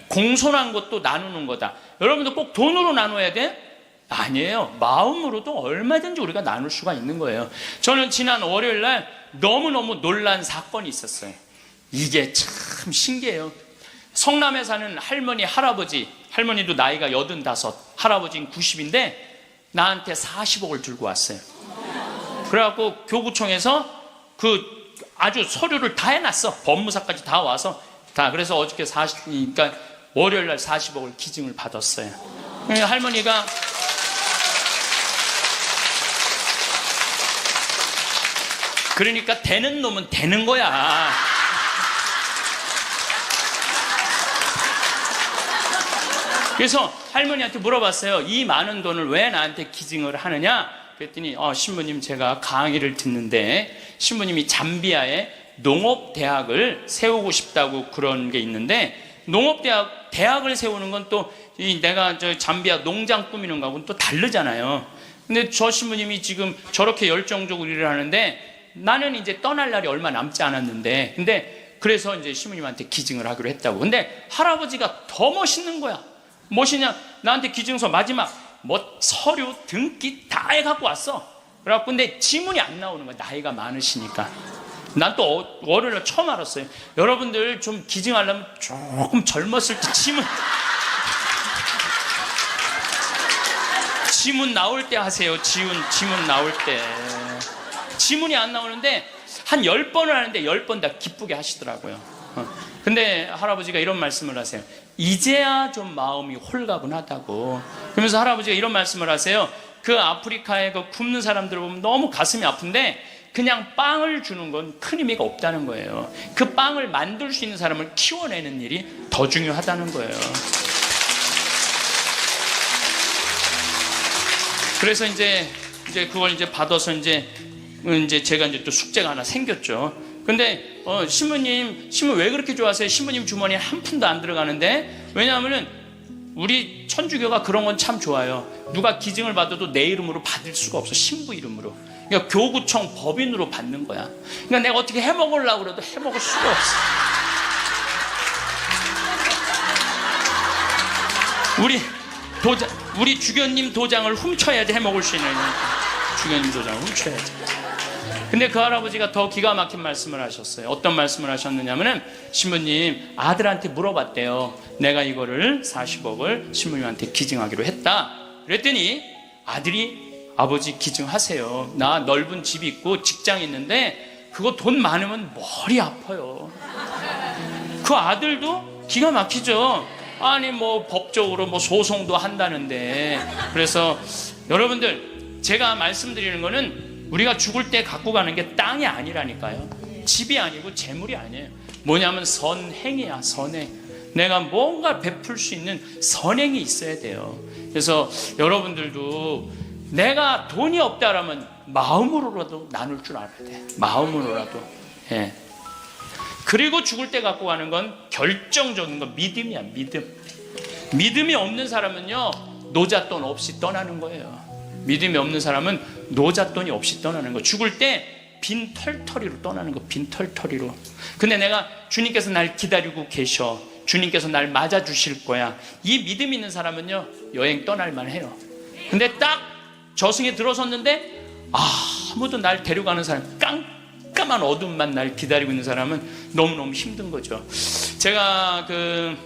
공손한 것도 나누는 거다. 여러분도 꼭 돈으로 나눠야 돼? 아니에요. 마음으로도 얼마든지 우리가 나눌 수가 있는 거예요. 저는 지난 월요일 날 너무너무 놀란 사건이 있었어요. 이게 참 신기해요. 성남에 사는 할머니도 나이가 85, 할아버지는 90인데 나한테 40억을 들고 왔어요. 그래갖고 교구청에서 아주 서류를 다 해놨어. 법무사까지 다 와서 다. 그래서 어저께 그러니까 월요일 날 40억을 기증을 받았어요. 할머니가 그러니까 되는 놈은 되는 거야. 그래서 할머니한테 물어봤어요. 이 많은 돈을 왜 나한테 기증을 하느냐? 그랬더니 신부님 제가 강의를 듣는데 신부님이 잠비아에 농업대학을 세우고 싶다고 그런 게 있는데, 농업대학을 세우는 건 또 내가 잠비아 농장 꾸미는 거하고는 또 다르잖아요. 근데 저 신부님이 지금 저렇게 열정적으로 일을 하는데 나는 이제 떠날 날이 얼마 남지 않았는데, 근데 그래서 이제 신부님한테 기증을 하기로 했다고. 근데 할아버지가 더 멋있는 거야. 멋있냐? 나한테 기증서 마지막 서류 등기 다 해갖고 왔어. 그래갖고 근데 지문이 안 나오는 거야. 나이가 많으시니까. 난 또 월요일날 처음 알았어요. 여러분들 좀 기증하려면 조금 젊었을 때 지문 나올 때 하세요. 지문 나올 때. 지문이 안 나오는데 한 10번을 하는데 10번 다 기쁘게 하시더라고요. 근데 할아버지가 이런 말씀을 하세요. 이제야 좀 마음이 홀가분하다고. 그러면서 할아버지가 이런 말씀을 하세요. 그 아프리카에 굶는 사람들을 보면 너무 가슴이 아픈데 그냥 빵을 주는 건 큰 의미가 없다는 거예요. 그 빵을 만들 수 있는 사람을 키워내는 일이 더 중요하다는 거예요. 그래서 이제 그걸 이제 받아서 이제 제가 이제 또 숙제가 하나 생겼죠. 근데 신부님 왜 그렇게 좋아하세요? 신부님 주머니에 한 푼도 안 들어가는데. 왜냐하면은 우리 천주교가 그런 건 참 좋아요. 누가 기증을 받아도 내 이름으로 받을 수가 없어. 신부 이름으로. 그러니까 교구청 법인으로 받는 거야. 그러니까 내가 어떻게 해먹으려고 그래도 해먹을 수가 없어. 우리 주교님 도장을 훔쳐야지 해먹을 수 있는. 주교님 도장을 훔쳐야지. 근데 그 할아버지가 더 기가 막힌 말씀을 하셨어요. 어떤 말씀을 하셨느냐면은, 신부님 아들한테 물어봤대요. 내가 이거를 40억을 신부님한테 기증하기로 했다. 그랬더니 아들이, 아버지 기증하세요. 나 넓은 집이 있고 직장 있는데 그거 돈 많으면 머리 아파요. 그 아들도 기가 막히죠. 아니 법적으로 소송도 한다는데. 그래서 여러분들 제가 말씀드리는 거는 우리가 죽을 때 갖고 가는 게 땅이 아니라니까요. 집이 아니고 재물이 아니에요. 뭐냐면 선행이야. 선행. 내가 뭔가 베풀 수 있는 선행이 있어야 돼요. 그래서 여러분들도 내가 돈이 없다라면 마음으로라도 나눌 줄 알아야 돼. 마음으로라도. 예. 그리고 죽을 때 갖고 가는 건 결정적인 건 믿음이야. 믿음이 없는 사람은요, 노잣돈 없이 떠나는 거예요. 믿음이 없는 사람은 노잣돈이 없이 떠나는 거예요. 죽을 때 빈 털터리로 떠나는 거. 빈 털터리로. 근데 내가 주님께서 날 기다리고 계셔. 주님께서 날 맞아주실 거야. 이 믿음 있는 사람은요, 여행 떠날만 해요. 근데 딱 저승에 들어섰는데 아무도 날 데려가는 사람, 깜깜한 어둠만 날 기다리고 있는 사람은 너무너무 힘든 거죠. 제가 한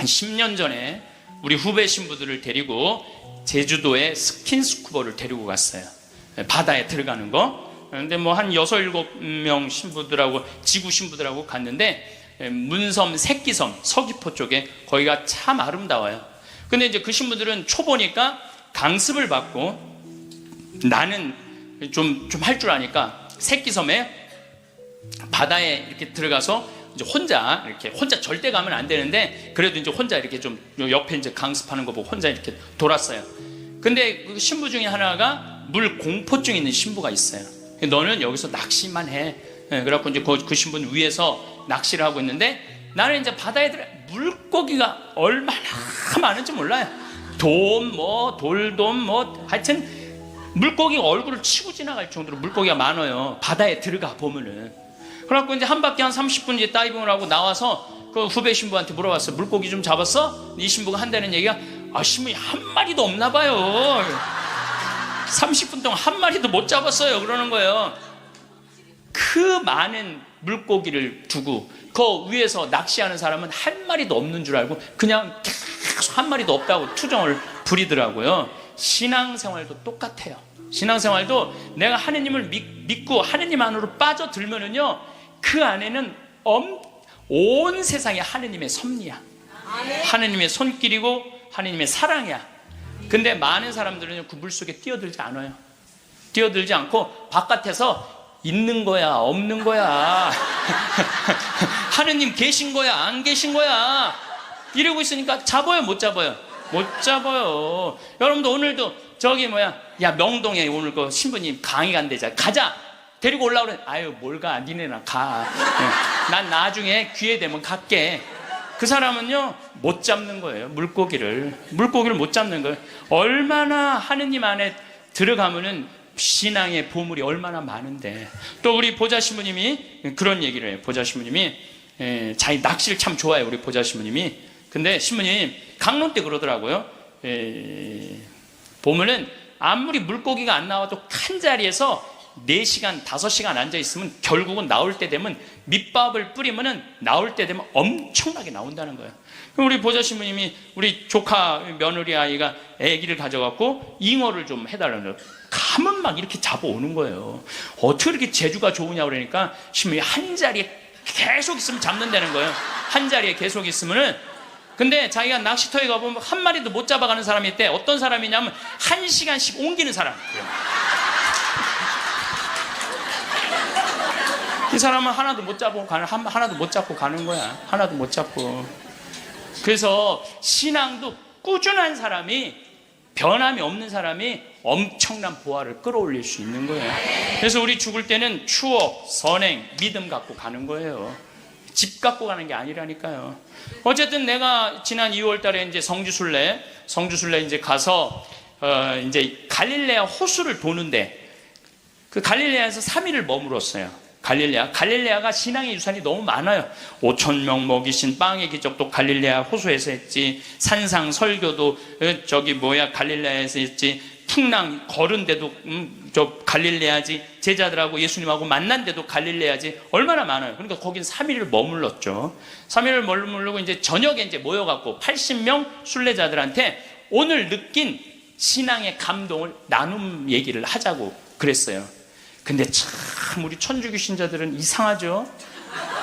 10년 전에 우리 후배 신부들을 데리고 제주도에 스킨스쿠버를 데리고 갔어요. 바다에 들어가는 거. 근데 한 6, 7명 신부들하고, 지구 신부들하고 갔는데 문섬, 새끼섬, 서귀포 쪽에, 거기가 참 아름다워요. 근데 이제 그 신부들은 초보니까 강습을 받고, 나는 좀 할 줄 아니까 새끼섬에 바다에 이렇게 들어가서 이제 혼자 이렇게 혼자 절대 가면 안 되는데 그래도 이제 혼자 이렇게 좀 옆에 이제 강습하는 거 보고 혼자 이렇게 돌았어요. 근데 그 신부 중에 하나가 물 공포증 있는 신부가 있어요. 너는 여기서 낚시만 해. 그래갖고 이제 그 신부는 위에서 낚시를 하고 있는데 나는 이제 바다에 들어 물고기가 얼마나 많은지 몰라요. 돌돔 하여튼 물고기가 얼굴을 치고 지나갈 정도로 물고기가 많아요. 바다에 들어가 보면은. 그래갖고 이제 한 바퀴 한 30분 이제 다이빙을 하고 나와서 그 후배 신부한테 물어봤어. 물고기 좀 잡았어? 이 신부가 한다는 얘기가 신부이 한 마리도 없나 봐요. 30분 동안 한 마리도 못 잡았어요. 그러는 거예요. 그 많은 물고기를 두고 그 위에서 낚시하는 사람은 한 마리도 없는 줄 알고 그냥 계속 한 마리도 없다고 투정을 부리더라고요. 신앙생활도 똑같아요. 신앙생활도 내가 하느님을 믿고 하느님 안으로 빠져들면은요, 그 안에는 온 세상이 하느님의 섭리야. 하느님의 손길이고 하느님의 사랑이야. 근데 많은 사람들은 그 물속에 뛰어들지 않아요. 뛰어들지 않고 바깥에서 있는 거야 없는 거야 하느님 계신 거야 안 계신 거야 이러고 있으니까 잡아요 못 잡아요? 못 잡아요. 여러분도 오늘도 저기 야 명동에 오늘 그 신부님 강의 간대자 가자 데리고 올라오래. 아유 뭘 가 니네나 가. 난 나중에 기회 되면 갈게. 그 사람은요 못 잡는 거예요. 물고기를 못 잡는 거예요. 얼마나 하느님 안에 들어가면은 신앙의 보물이 얼마나 많은데. 또 우리 보자 신부님이 그런 얘기를 해요. 보자 신부님이 자기 낚시를 참 좋아해요. 우리 보자 신부님이. 근데 신부님 강론 때 그러더라고요. 보면은 아무리 물고기가 안 나와도 한 자리에서 4시간 5시간 앉아있으면 결국은 나올 때 되면 밑밥을 뿌리면은 나올 때 되면 엄청나게 나온다는 거예요. 그럼 우리 보자 신부님이 우리 조카 며느리 아이가 아기를 가져갖고 잉어를 좀 해달라는 거예요. 가면 막 이렇게 잡아오는 거예요. 어떻게 이렇게 재주가 좋으냐 그러니까 신부님이 한 자리에 계속 있으면 잡는다는 거예요. 한 자리에 계속 있으면은. 근데 자기가 낚시터에 가보면 한 마리도 못 잡아가는 사람이 있대. 어떤 사람이냐면 1시간씩 옮기는 사람. 이 사람은 하나도 못 잡고 가는 거야. 하나도 못 잡고. 그래서 신앙도 꾸준한 사람이, 변함이 없는 사람이 엄청난 보화를 끌어올릴 수 있는 거예요. 그래서 우리 죽을 때는 추억, 선행, 믿음 갖고 가는 거예요. 집 갖고 가는 게 아니라니까요. 어쨌든 내가 지난 2월 달에 이제 성주순례 이제 가서 이제 갈릴레아 호수를 도는데 그 갈릴레아에서 3일을 머물었어요. 갈릴레아가 신앙의 유산이 너무 많아요. 5,000명 먹이신 빵의 기적도 갈릴레아 호수에서 했지. 산상 설교도 갈릴레아에서 했지. 풍랑 걸은 데도 갈릴레아지. 제자들하고 예수님하고 만난 데도 갈릴레아지. 얼마나 많아요. 그러니까 거긴 3일을 머물렀죠. 3일을 머무르고 이제 저녁에 이제 모여갖고 80명 순례자들한테 오늘 느낀 신앙의 감동을 나눔 얘기를 하자고 그랬어요. 근데 참 우리 천주교 신자들은 이상하죠.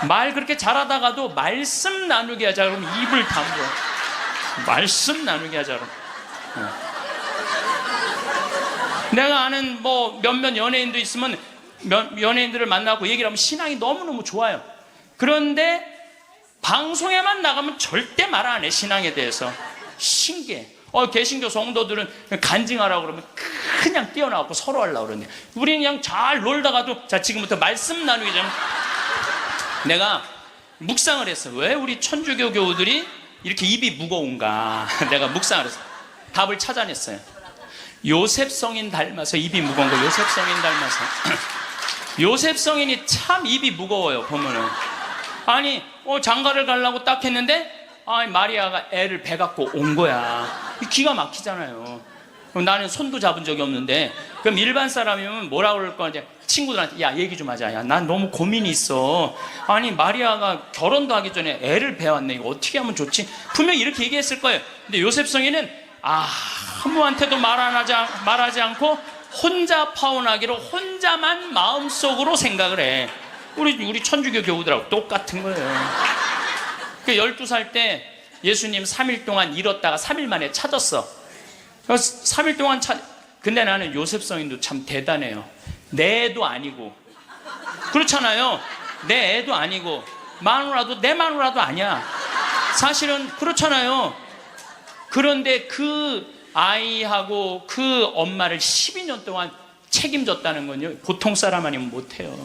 말 그렇게 잘하다가도 말씀 나누게 하자 그러면 입을 다물어. 말씀 나누게 하자 그러면. 내가 아는 몇몇 연예인도 있으면 연예인들을 만나고 얘기를 하면 신앙이 너무너무 좋아요. 그런데 방송에만 나가면 절대 말 안 해. 신앙에 대해서. 신기해. 개신교 성도들은 간증하라고 그러면 그냥 뛰어나가고 서로 하려고 그러는데 우리는 그냥 잘 놀다가도 자 지금부터 말씀 나누기 전에 내가 묵상을 했어. 왜 우리 천주교 교우들이 이렇게 입이 무거운가. 내가 묵상을 했어. 답을 찾아냈어요. 요셉 성인 닮아서 입이 무거운 거. 요셉 성인 닮아서. 요셉 성인이 참 입이 무거워요. 보면은 아니 장가를 가려고 딱 했는데 마리아가 애를 배 갖고 온 거야. 기가 막히잖아요. 그럼 나는 손도 잡은 적이 없는데 그럼 일반 사람이면 뭐라 그럴 거야. 친구들한테 야 얘기 좀 하자. 야 난 너무 고민이 있어. 아니 마리아가 결혼도 하기 전에 애를 배웠네. 이거 어떻게 하면 좋지? 분명히 이렇게 얘기했을 거예요. 근데 요셉 성인은 아무한테도 말하지 않고 혼자 파혼하기로 혼자만 마음속으로 생각을 해. 우리 천주교 교우들하고 똑같은 거예요. 12살 때 예수님 3일 동안 잃었다가 3일 만에 찾았어. 3일 동안 근데 나는 요셉 성인도 참 대단해요. 내 애도 아니고 그렇잖아요. 내 애도 아니고 마누라도 내 마누라도 아니야. 사실은 그렇잖아요. 그런데 그 아이하고 그 엄마를 12년 동안 책임졌다는 건요, 보통 사람 아니면 못해요.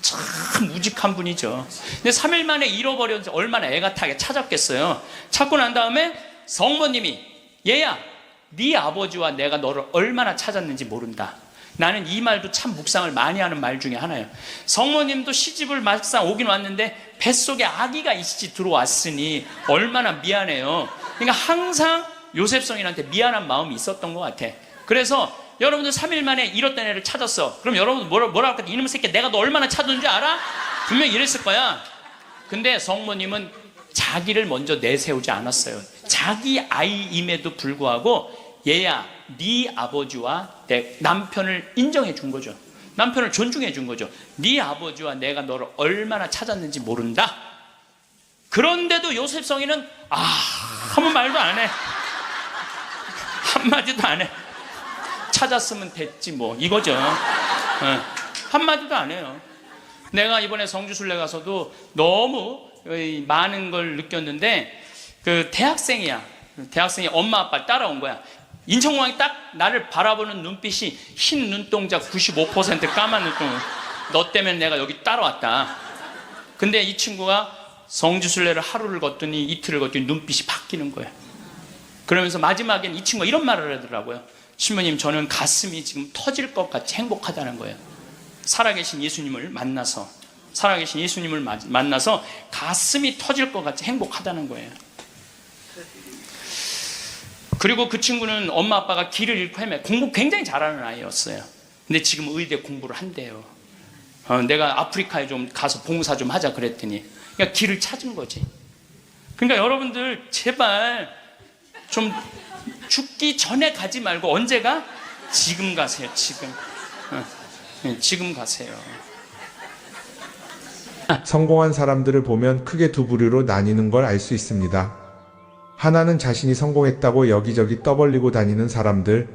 참 우직한 분이죠. 근데 3일 만에 잃어버렸는지 얼마나 애가 타게 찾았겠어요. 찾고 난 다음에 성모님이, 얘야, 네 아버지와 내가 너를 얼마나 찾았는지 모른다. 나는 이 말도 참 묵상을 많이 하는 말 중에 하나예요. 성모님도 시집을 막상 오긴 왔는데 뱃속에 아기가 이씨 들어왔으니 얼마나 미안해요. 그러니까 항상 요셉성인한테 미안한 마음이 있었던 것 같아. 그래서 여러분들 3일 만에 잃었던 애를 찾았어. 그럼 여러분들 뭐라 할까? 이놈의 새끼 내가 너 얼마나 찾았는지 알아? 분명히 이랬을 거야. 근데 성모님은 자기를 먼저 내세우지 않았어요. 자기 아이임에도 불구하고 얘야, 네 아버지와 내 남편을 인정해 준 거죠. 남편을 존중해 준 거죠. 네 아버지와 내가 너를 얼마나 찾았는지 모른다. 그런데도 요셉 성인은 아무 말도 안 해. 한마디도 안 해. 찾았으면 됐지 뭐 이거죠. 한마디도 안 해요. 내가 이번에 성주순례 가서도 너무 많은 걸 느꼈는데, 그 대학생이 엄마 아빠를 따라온 거야. 인천공항이 딱 나를 바라보는 눈빛이 흰 눈동자 95% 까만 눈동자. 너 때문에 내가 여기 따라왔다. 근데 이 친구가 성주순례를 하루를 걷더니 이틀을 걷더니 눈빛이 바뀌는 거예요. 그러면서 마지막엔 이 친구가 이런 말을 하더라고요. 신부님, 저는 가슴이 지금 터질 것 같이 행복하다는 거예요. 살아계신 예수님을 만나서 가슴이 터질 것 같이 행복하다는 거예요. 그리고 그 친구는 엄마 아빠가 길을 잃고 헤매, 공부 굉장히 잘하는 아이였어요. 근데 지금 의대 공부를 한대요. 내가 아프리카에 좀 가서 봉사 좀 하자 그랬더니, 그러니까 길을 찾은 거지. 그러니까 여러분들 제발 좀 죽기 전에 가지 말고 언제 가? 지금 가세요. 지금 가세요. 성공한 사람들을 보면 크게 두 부류로 나뉘는 걸 알 수 있습니다. 하나는 자신이 성공했다고 여기저기 떠벌리고 다니는 사람들,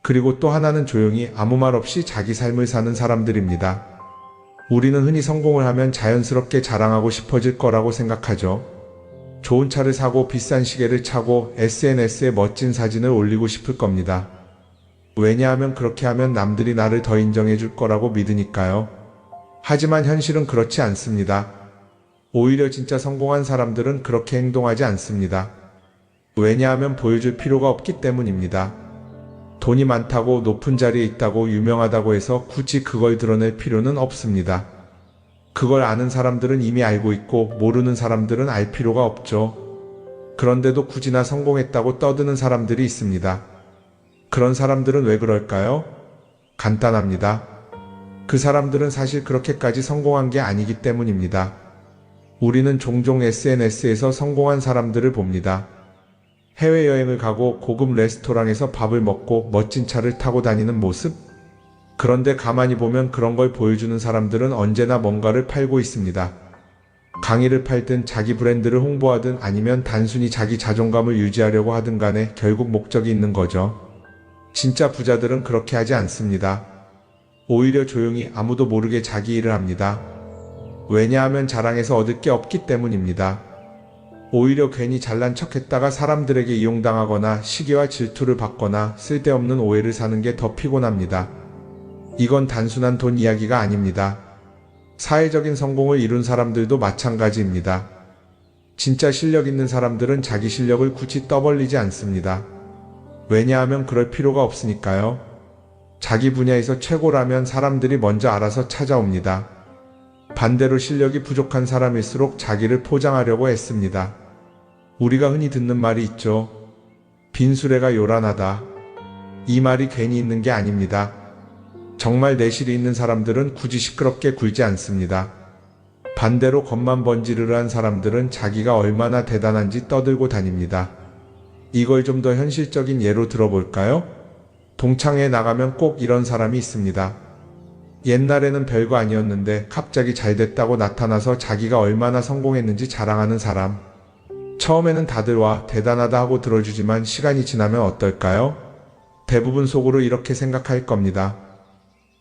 그리고 또 하나는 조용히 아무 말 없이 자기 삶을 사는 사람들입니다. 우리는 흔히 성공을 하면 자연스럽게 자랑하고 싶어질 거라고 생각하죠. 좋은 차를 사고 비싼 시계를 차고 SNS에 멋진 사진을 올리고 싶을 겁니다. 왜냐하면 그렇게 하면 남들이 나를 더 인정해 줄 거라고 믿으니까요. 하지만 현실은 그렇지 않습니다. 오히려 진짜 성공한 사람들은 그렇게 행동하지 않습니다. 왜냐하면 보여줄 필요가 없기 때문입니다. 돈이 많다고, 높은 자리에 있다고, 유명하다고 해서 굳이 그걸 드러낼 필요는 없습니다. 그걸 아는 사람들은 이미 알고 있고 모르는 사람들은 알 필요가 없죠. 그런데도 굳이나 성공했다고 떠드는 사람들이 있습니다. 그런 사람들은 왜 그럴까요? 간단합니다. 그 사람들은 사실 그렇게까지 성공한 게 아니기 때문입니다. 우리는 종종 SNS에서 성공한 사람들을 봅니다. 해외여행을 가고 고급 레스토랑에서 밥을 먹고 멋진 차를 타고 다니는 모습? 그런데 가만히 보면 그런 걸 보여주는 사람들은 언제나 뭔가를 팔고 있습니다. 강의를 팔든 자기 브랜드를 홍보하든 아니면 단순히 자기 자존감을 유지하려고 하든 간에 결국 목적이 있는 거죠. 진짜 부자들은 그렇게 하지 않습니다. 오히려 조용히 아무도 모르게 자기 일을 합니다. 왜냐하면 자랑해서 얻을 게 없기 때문입니다. 오히려 괜히 잘난 척했다가 사람들에게 이용당하거나 시기와 질투를 받거나 쓸데없는 오해를 사는 게 더 피곤합니다. 이건 단순한 돈 이야기가 아닙니다. 사회적인 성공을 이룬 사람들도 마찬가지입니다. 진짜 실력 있는 사람들은 자기 실력을 굳이 떠벌리지 않습니다. 왜냐하면 그럴 필요가 없으니까요. 자기 분야에서 최고라면 사람들이 먼저 알아서 찾아옵니다. 반대로 실력이 부족한 사람일수록 자기를 포장하려고 애씁니다. 우리가 흔히 듣는 말이 있죠. 빈수레가 요란하다. 이 말이 괜히 있는 게 아닙니다. 정말 내실이 있는 사람들은 굳이 시끄럽게 굴지 않습니다. 반대로 겉만 번지르르한 사람들은 자기가 얼마나 대단한지 떠들고 다닙니다. 이걸 좀 더 현실적인 예로 들어볼까요? 동창회에 나가면 꼭 이런 사람이 있습니다. 옛날에는 별거 아니었는데 갑자기 잘 됐다고 나타나서 자기가 얼마나 성공했는지 자랑하는 사람. 처음에는 다들 와 대단하다 하고 들어주지만 시간이 지나면 어떨까요? 대부분 속으로 이렇게 생각할 겁니다.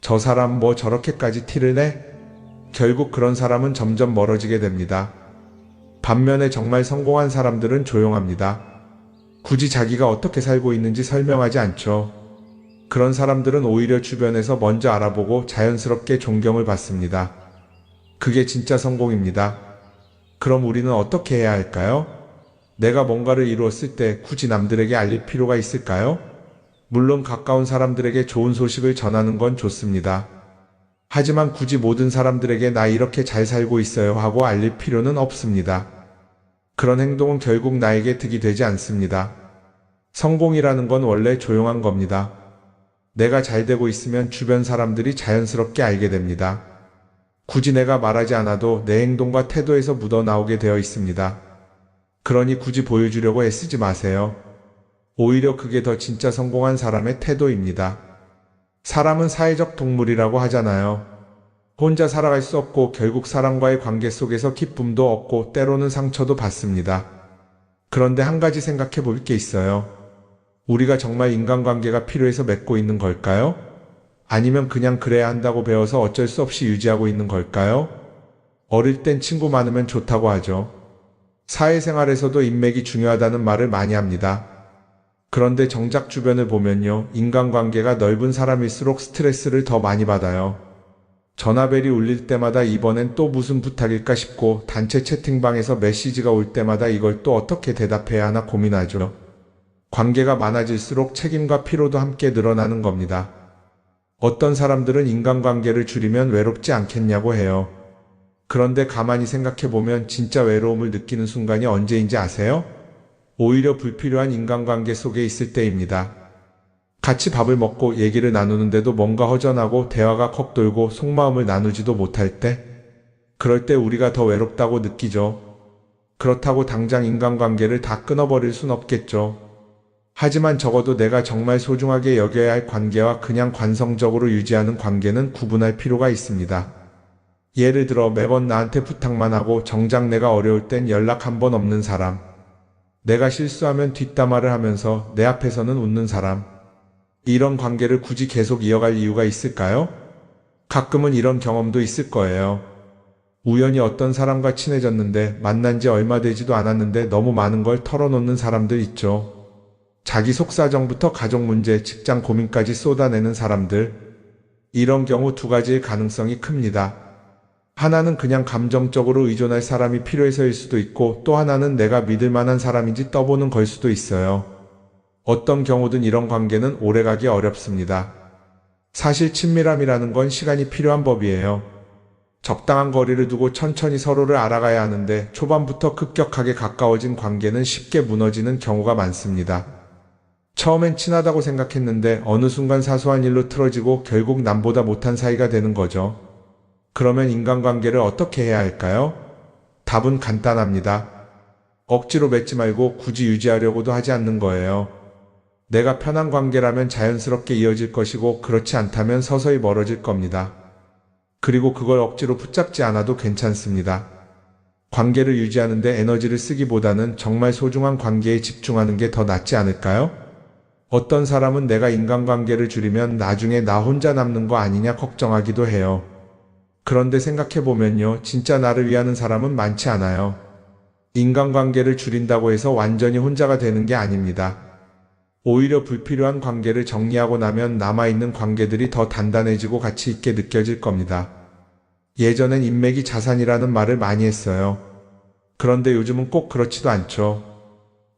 저 사람 뭐 저렇게까지 티를 내? 결국 그런 사람은 점점 멀어지게 됩니다. 반면에 정말 성공한 사람들은 조용합니다. 굳이 자기가 어떻게 살고 있는지 설명하지 않죠. 그런 사람들은 오히려 주변에서 먼저 알아보고 자연스럽게 존경을 받습니다. 그게 진짜 성공입니다. 그럼 우리는 어떻게 해야 할까요? 내가 뭔가를 이루었을 때 굳이 남들에게 알릴 필요가 있을까요? 물론 가까운 사람들에게 좋은 소식을 전하는 건 좋습니다. 하지만 굳이 모든 사람들에게 나 이렇게 잘 살고 있어요 하고 알릴 필요는 없습니다. 그런 행동은 결국 나에게 득이 되지 않습니다. 성공이라는 건 원래 조용한 겁니다. 내가 잘 되고 있으면 주변 사람들이 자연스럽게 알게 됩니다. 굳이 내가 말하지 않아도 내 행동과 태도에서 묻어나오게 되어 있습니다. 그러니 굳이 보여주려고 애쓰지 마세요. 오히려 그게 더 진짜 성공한 사람의 태도입니다. 사람은 사회적 동물이라고 하잖아요. 혼자 살아갈 수 없고 결국 사람과의 관계 속에서 기쁨도 얻고 때로는 상처도 받습니다. 그런데 한 가지 생각해 볼 게 있어요. 우리가 정말 인간관계가 필요해서 맺고 있는 걸까요? 아니면 그냥 그래야 한다고 배워서 어쩔 수 없이 유지하고 있는 걸까요? 어릴 땐 친구 많으면 좋다고 하죠. 사회생활에서도 인맥이 중요하다는 말을 많이 합니다. 그런데 정작 주변을 보면요, 인간관계가 넓은 사람일수록 스트레스를 더 많이 받아요. 전화벨이 울릴 때마다 이번엔 또 무슨 부탁일까 싶고 단체 채팅방에서 메시지가 올 때마다 이걸 또 어떻게 대답해야 하나 고민하죠. 관계가 많아질수록 책임과 피로도 함께 늘어나는 겁니다. 어떤 사람들은 인간관계를 줄이면 외롭지 않겠냐고 해요. 그런데 가만히 생각해보면 진짜 외로움을 느끼는 순간이 언제인지 아세요? 오히려 불필요한 인간관계 속에 있을 때입니다. 같이 밥을 먹고 얘기를 나누는데도 뭔가 허전하고 대화가 컥 돌고 속마음을 나누지도 못할 때, 그럴 때 우리가 더 외롭다고 느끼죠. 그렇다고 당장 인간관계를 다 끊어버릴 순 없겠죠. 하지만 적어도 내가 정말 소중하게 여겨야 할 관계와 그냥 관성적으로 유지하는 관계는 구분할 필요가 있습니다. 예를 들어 매번 나한테 부탁만 하고 정작 내가 어려울 땐 연락 한 번 없는 사람. 내가 실수하면 뒷담화를 하면서 내 앞에서는 웃는 사람. 이런 관계를 굳이 계속 이어갈 이유가 있을까요? 가끔은 이런 경험도 있을 거예요. 우연히 어떤 사람과 친해졌는데 만난 지 얼마 되지도 않았는데 너무 많은 걸 털어놓는 사람들 있죠. 자기 속사정부터 가족 문제, 직장 고민까지 쏟아내는 사람들. 이런 경우 두 가지의 가능성이 큽니다. 하나는 그냥 감정적으로 의존할 사람이 필요해서일 수도 있고 또 하나는 내가 믿을 만한 사람인지 떠보는 걸 수도 있어요. 어떤 경우든 이런 관계는 오래가기 어렵습니다. 사실 친밀함이라는 건 시간이 필요한 법이에요. 적당한 거리를 두고 천천히 서로를 알아가야 하는데 초반부터 급격하게 가까워진 관계는 쉽게 무너지는 경우가 많습니다. 처음엔 친하다고 생각했는데 어느 순간 사소한 일로 틀어지고 결국 남보다 못한 사이가 되는 거죠. 그러면 인간관계를 어떻게 해야 할까요? 답은 간단합니다. 억지로 맺지 말고 굳이 유지하려고도 하지 않는 거예요. 내가 편한 관계라면 자연스럽게 이어질 것이고 그렇지 않다면 서서히 멀어질 겁니다. 그리고 그걸 억지로 붙잡지 않아도 괜찮습니다. 관계를 유지하는데 에너지를 쓰기보다는 정말 소중한 관계에 집중하는 게 더 낫지 않을까요? 어떤 사람은 내가 인간관계를 줄이면 나중에 나 혼자 남는 거 아니냐 걱정하기도 해요. 그런데 생각해보면요, 진짜 나를 위하는 사람은 많지 않아요. 인간관계를 줄인다고 해서 완전히 혼자가 되는 게 아닙니다. 오히려 불필요한 관계를 정리하고 나면 남아있는 관계들이 더 단단해지고 가치 있게 느껴질 겁니다. 예전엔 인맥이 자산이라는 말을 많이 했어요. 그런데 요즘은 꼭 그렇지도 않죠.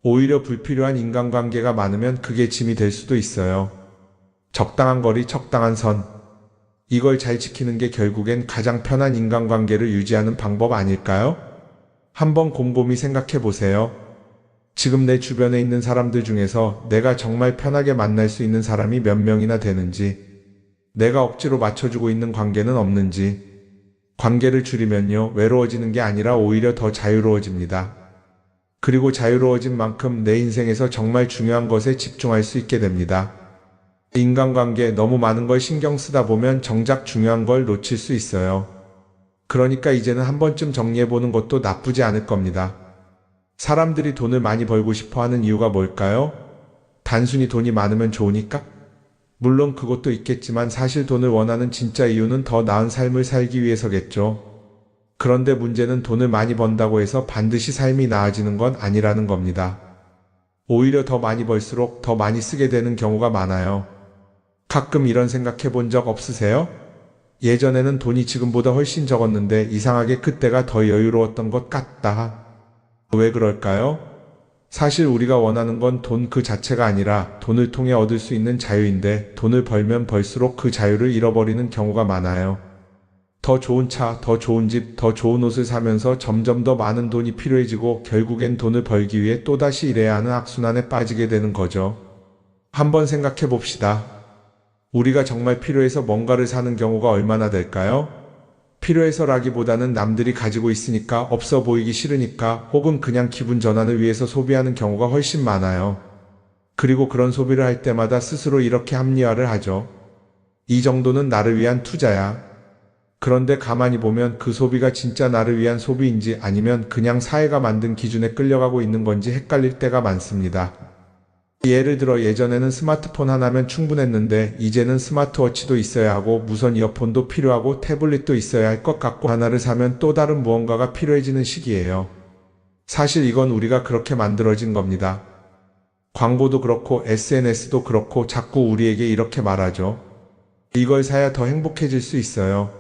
오히려 불필요한 인간관계가 많으면 그게 짐이 될 수도 있어요. 적당한 거리, 적당한 선. 이걸 잘 지키는 게 결국엔 가장 편한 인간관계를 유지하는 방법 아닐까요? 한번 곰곰이 생각해 보세요. 지금 내 주변에 있는 사람들 중에서 내가 정말 편하게 만날 수 있는 사람이 몇 명이나 되는지, 내가 억지로 맞춰주고 있는 관계는 없는지. 관계를 줄이면요, 외로워지는 게 아니라 오히려 더 자유로워집니다. 그리고 자유로워진 만큼 내 인생에서 정말 중요한 것에 집중할 수 있게 됩니다. 인간관계에 너무 많은 걸 신경 쓰다 보면 정작 중요한 걸 놓칠 수 있어요. 그러니까 이제는 한 번쯤 정리해보는 것도 나쁘지 않을 겁니다. 사람들이 돈을 많이 벌고 싶어 하는 이유가 뭘까요? 단순히 돈이 많으면 좋으니까? 물론 그것도 있겠지만 사실 돈을 원하는 진짜 이유는 더 나은 삶을 살기 위해서겠죠. 그런데 문제는 돈을 많이 번다고 해서 반드시 삶이 나아지는 건 아니라는 겁니다. 오히려 더 많이 벌수록 더 많이 쓰게 되는 경우가 많아요. 가끔 이런 생각해 본 적 없으세요? 예전에는 돈이 지금보다 훨씬 적었는데 이상하게 그때가 더 여유로웠던 것 같다. 왜 그럴까요? 사실 우리가 원하는 건 돈 그 자체가 아니라 돈을 통해 얻을 수 있는 자유인데 돈을 벌면 벌수록 그 자유를 잃어버리는 경우가 많아요. 더 좋은 차, 더 좋은 집, 더 좋은 옷을 사면서 점점 더 많은 돈이 필요해지고 결국엔 돈을 벌기 위해 또다시 일해야 하는 악순환에 빠지게 되는 거죠. 한번 생각해 봅시다. 우리가 정말 필요해서 뭔가를 사는 경우가 얼마나 될까요? 필요해서라기보다는 남들이 가지고 있으니까, 없어 보이기 싫으니까, 혹은 그냥 기분 전환을 위해서 소비하는 경우가 훨씬 많아요. 그리고 그런 소비를 할 때마다 스스로 이렇게 합리화를 하죠. 이 정도는 나를 위한 투자야. 그런데 가만히 보면 그 소비가 진짜 나를 위한 소비인지 아니면 그냥 사회가 만든 기준에 끌려가고 있는 건지 헷갈릴 때가 많습니다. 예를 들어 예전에는 스마트폰 하나면 충분했는데 이제는 스마트워치도 있어야 하고 무선 이어폰도 필요하고 태블릿도 있어야 할 것 같고, 하나를 사면 또 다른 무언가가 필요해지는 시기예요. 사실 이건 우리가 그렇게 만들어진 겁니다. 광고도 그렇고 SNS도 그렇고 자꾸 우리에게 이렇게 말하죠. 이걸 사야 더 행복해질 수 있어요.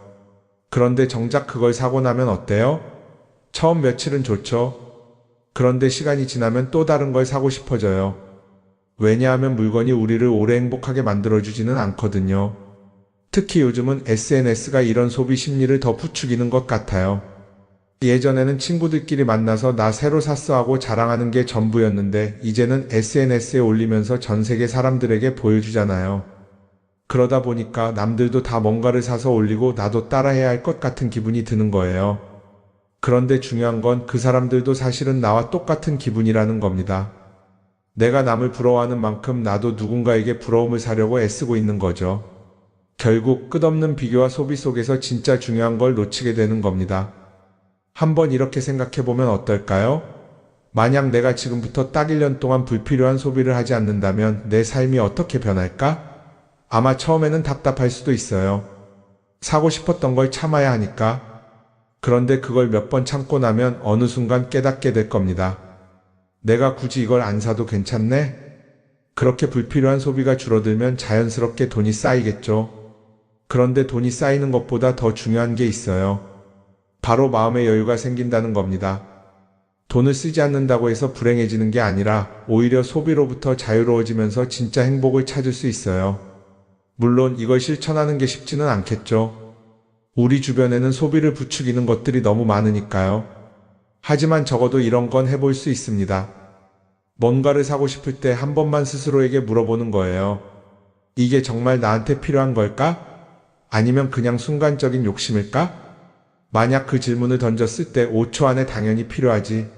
그런데 정작 그걸 사고 나면 어때요? 처음 며칠은 좋죠. 그런데 시간이 지나면 또 다른 걸 사고 싶어져요. 왜냐하면 물건이 우리를 오래 행복하게 만들어주지는 않거든요. 특히 요즘은 SNS가 이런 소비 심리를 더 부추기는 것 같아요. 예전에는 친구들끼리 만나서 나 새로 샀어 하고 자랑하는 게 전부였는데 이제는 SNS에 올리면서 전 세계 사람들에게 보여주잖아요. 그러다 보니까 남들도 다 뭔가를 사서 올리고 나도 따라해야 할 것 같은 기분이 드는 거예요. 그런데 중요한 건 그 사람들도 사실은 나와 똑같은 기분이라는 겁니다. 내가 남을 부러워하는 만큼 나도 누군가에게 부러움을 사려고 애쓰고 있는 거죠. 결국 끝없는 비교와 소비 속에서 진짜 중요한 걸 놓치게 되는 겁니다. 한번 이렇게 생각해보면 어떨까요? 만약 내가 지금부터 딱 1년 동안 불필요한 소비를 하지 않는다면 내 삶이 어떻게 변할까? 아마 처음에는 답답할 수도 있어요. 사고 싶었던 걸 참아야 하니까. 그런데 그걸 몇 번 참고 나면 어느 순간 깨닫게 될 겁니다. 내가 굳이 이걸 안 사도 괜찮네? 그렇게 불필요한 소비가 줄어들면 자연스럽게 돈이 쌓이겠죠. 그런데 돈이 쌓이는 것보다 더 중요한 게 있어요. 바로 마음의 여유가 생긴다는 겁니다. 돈을 쓰지 않는다고 해서 불행해지는 게 아니라 오히려 소비로부터 자유로워지면서 진짜 행복을 찾을 수 있어요. 물론 이걸 실천하는 게 쉽지는 않겠죠. 우리 주변에는 소비를 부추기는 것들이 너무 많으니까요. 하지만 적어도 이런 건 해볼 수 있습니다. 뭔가를 사고 싶을 때 한 번만 스스로에게 물어보는 거예요. 이게 정말 나한테 필요한 걸까? 아니면 그냥 순간적인 욕심일까? 만약 그 질문을 던졌을 때 5초 안에 당연히 필요하지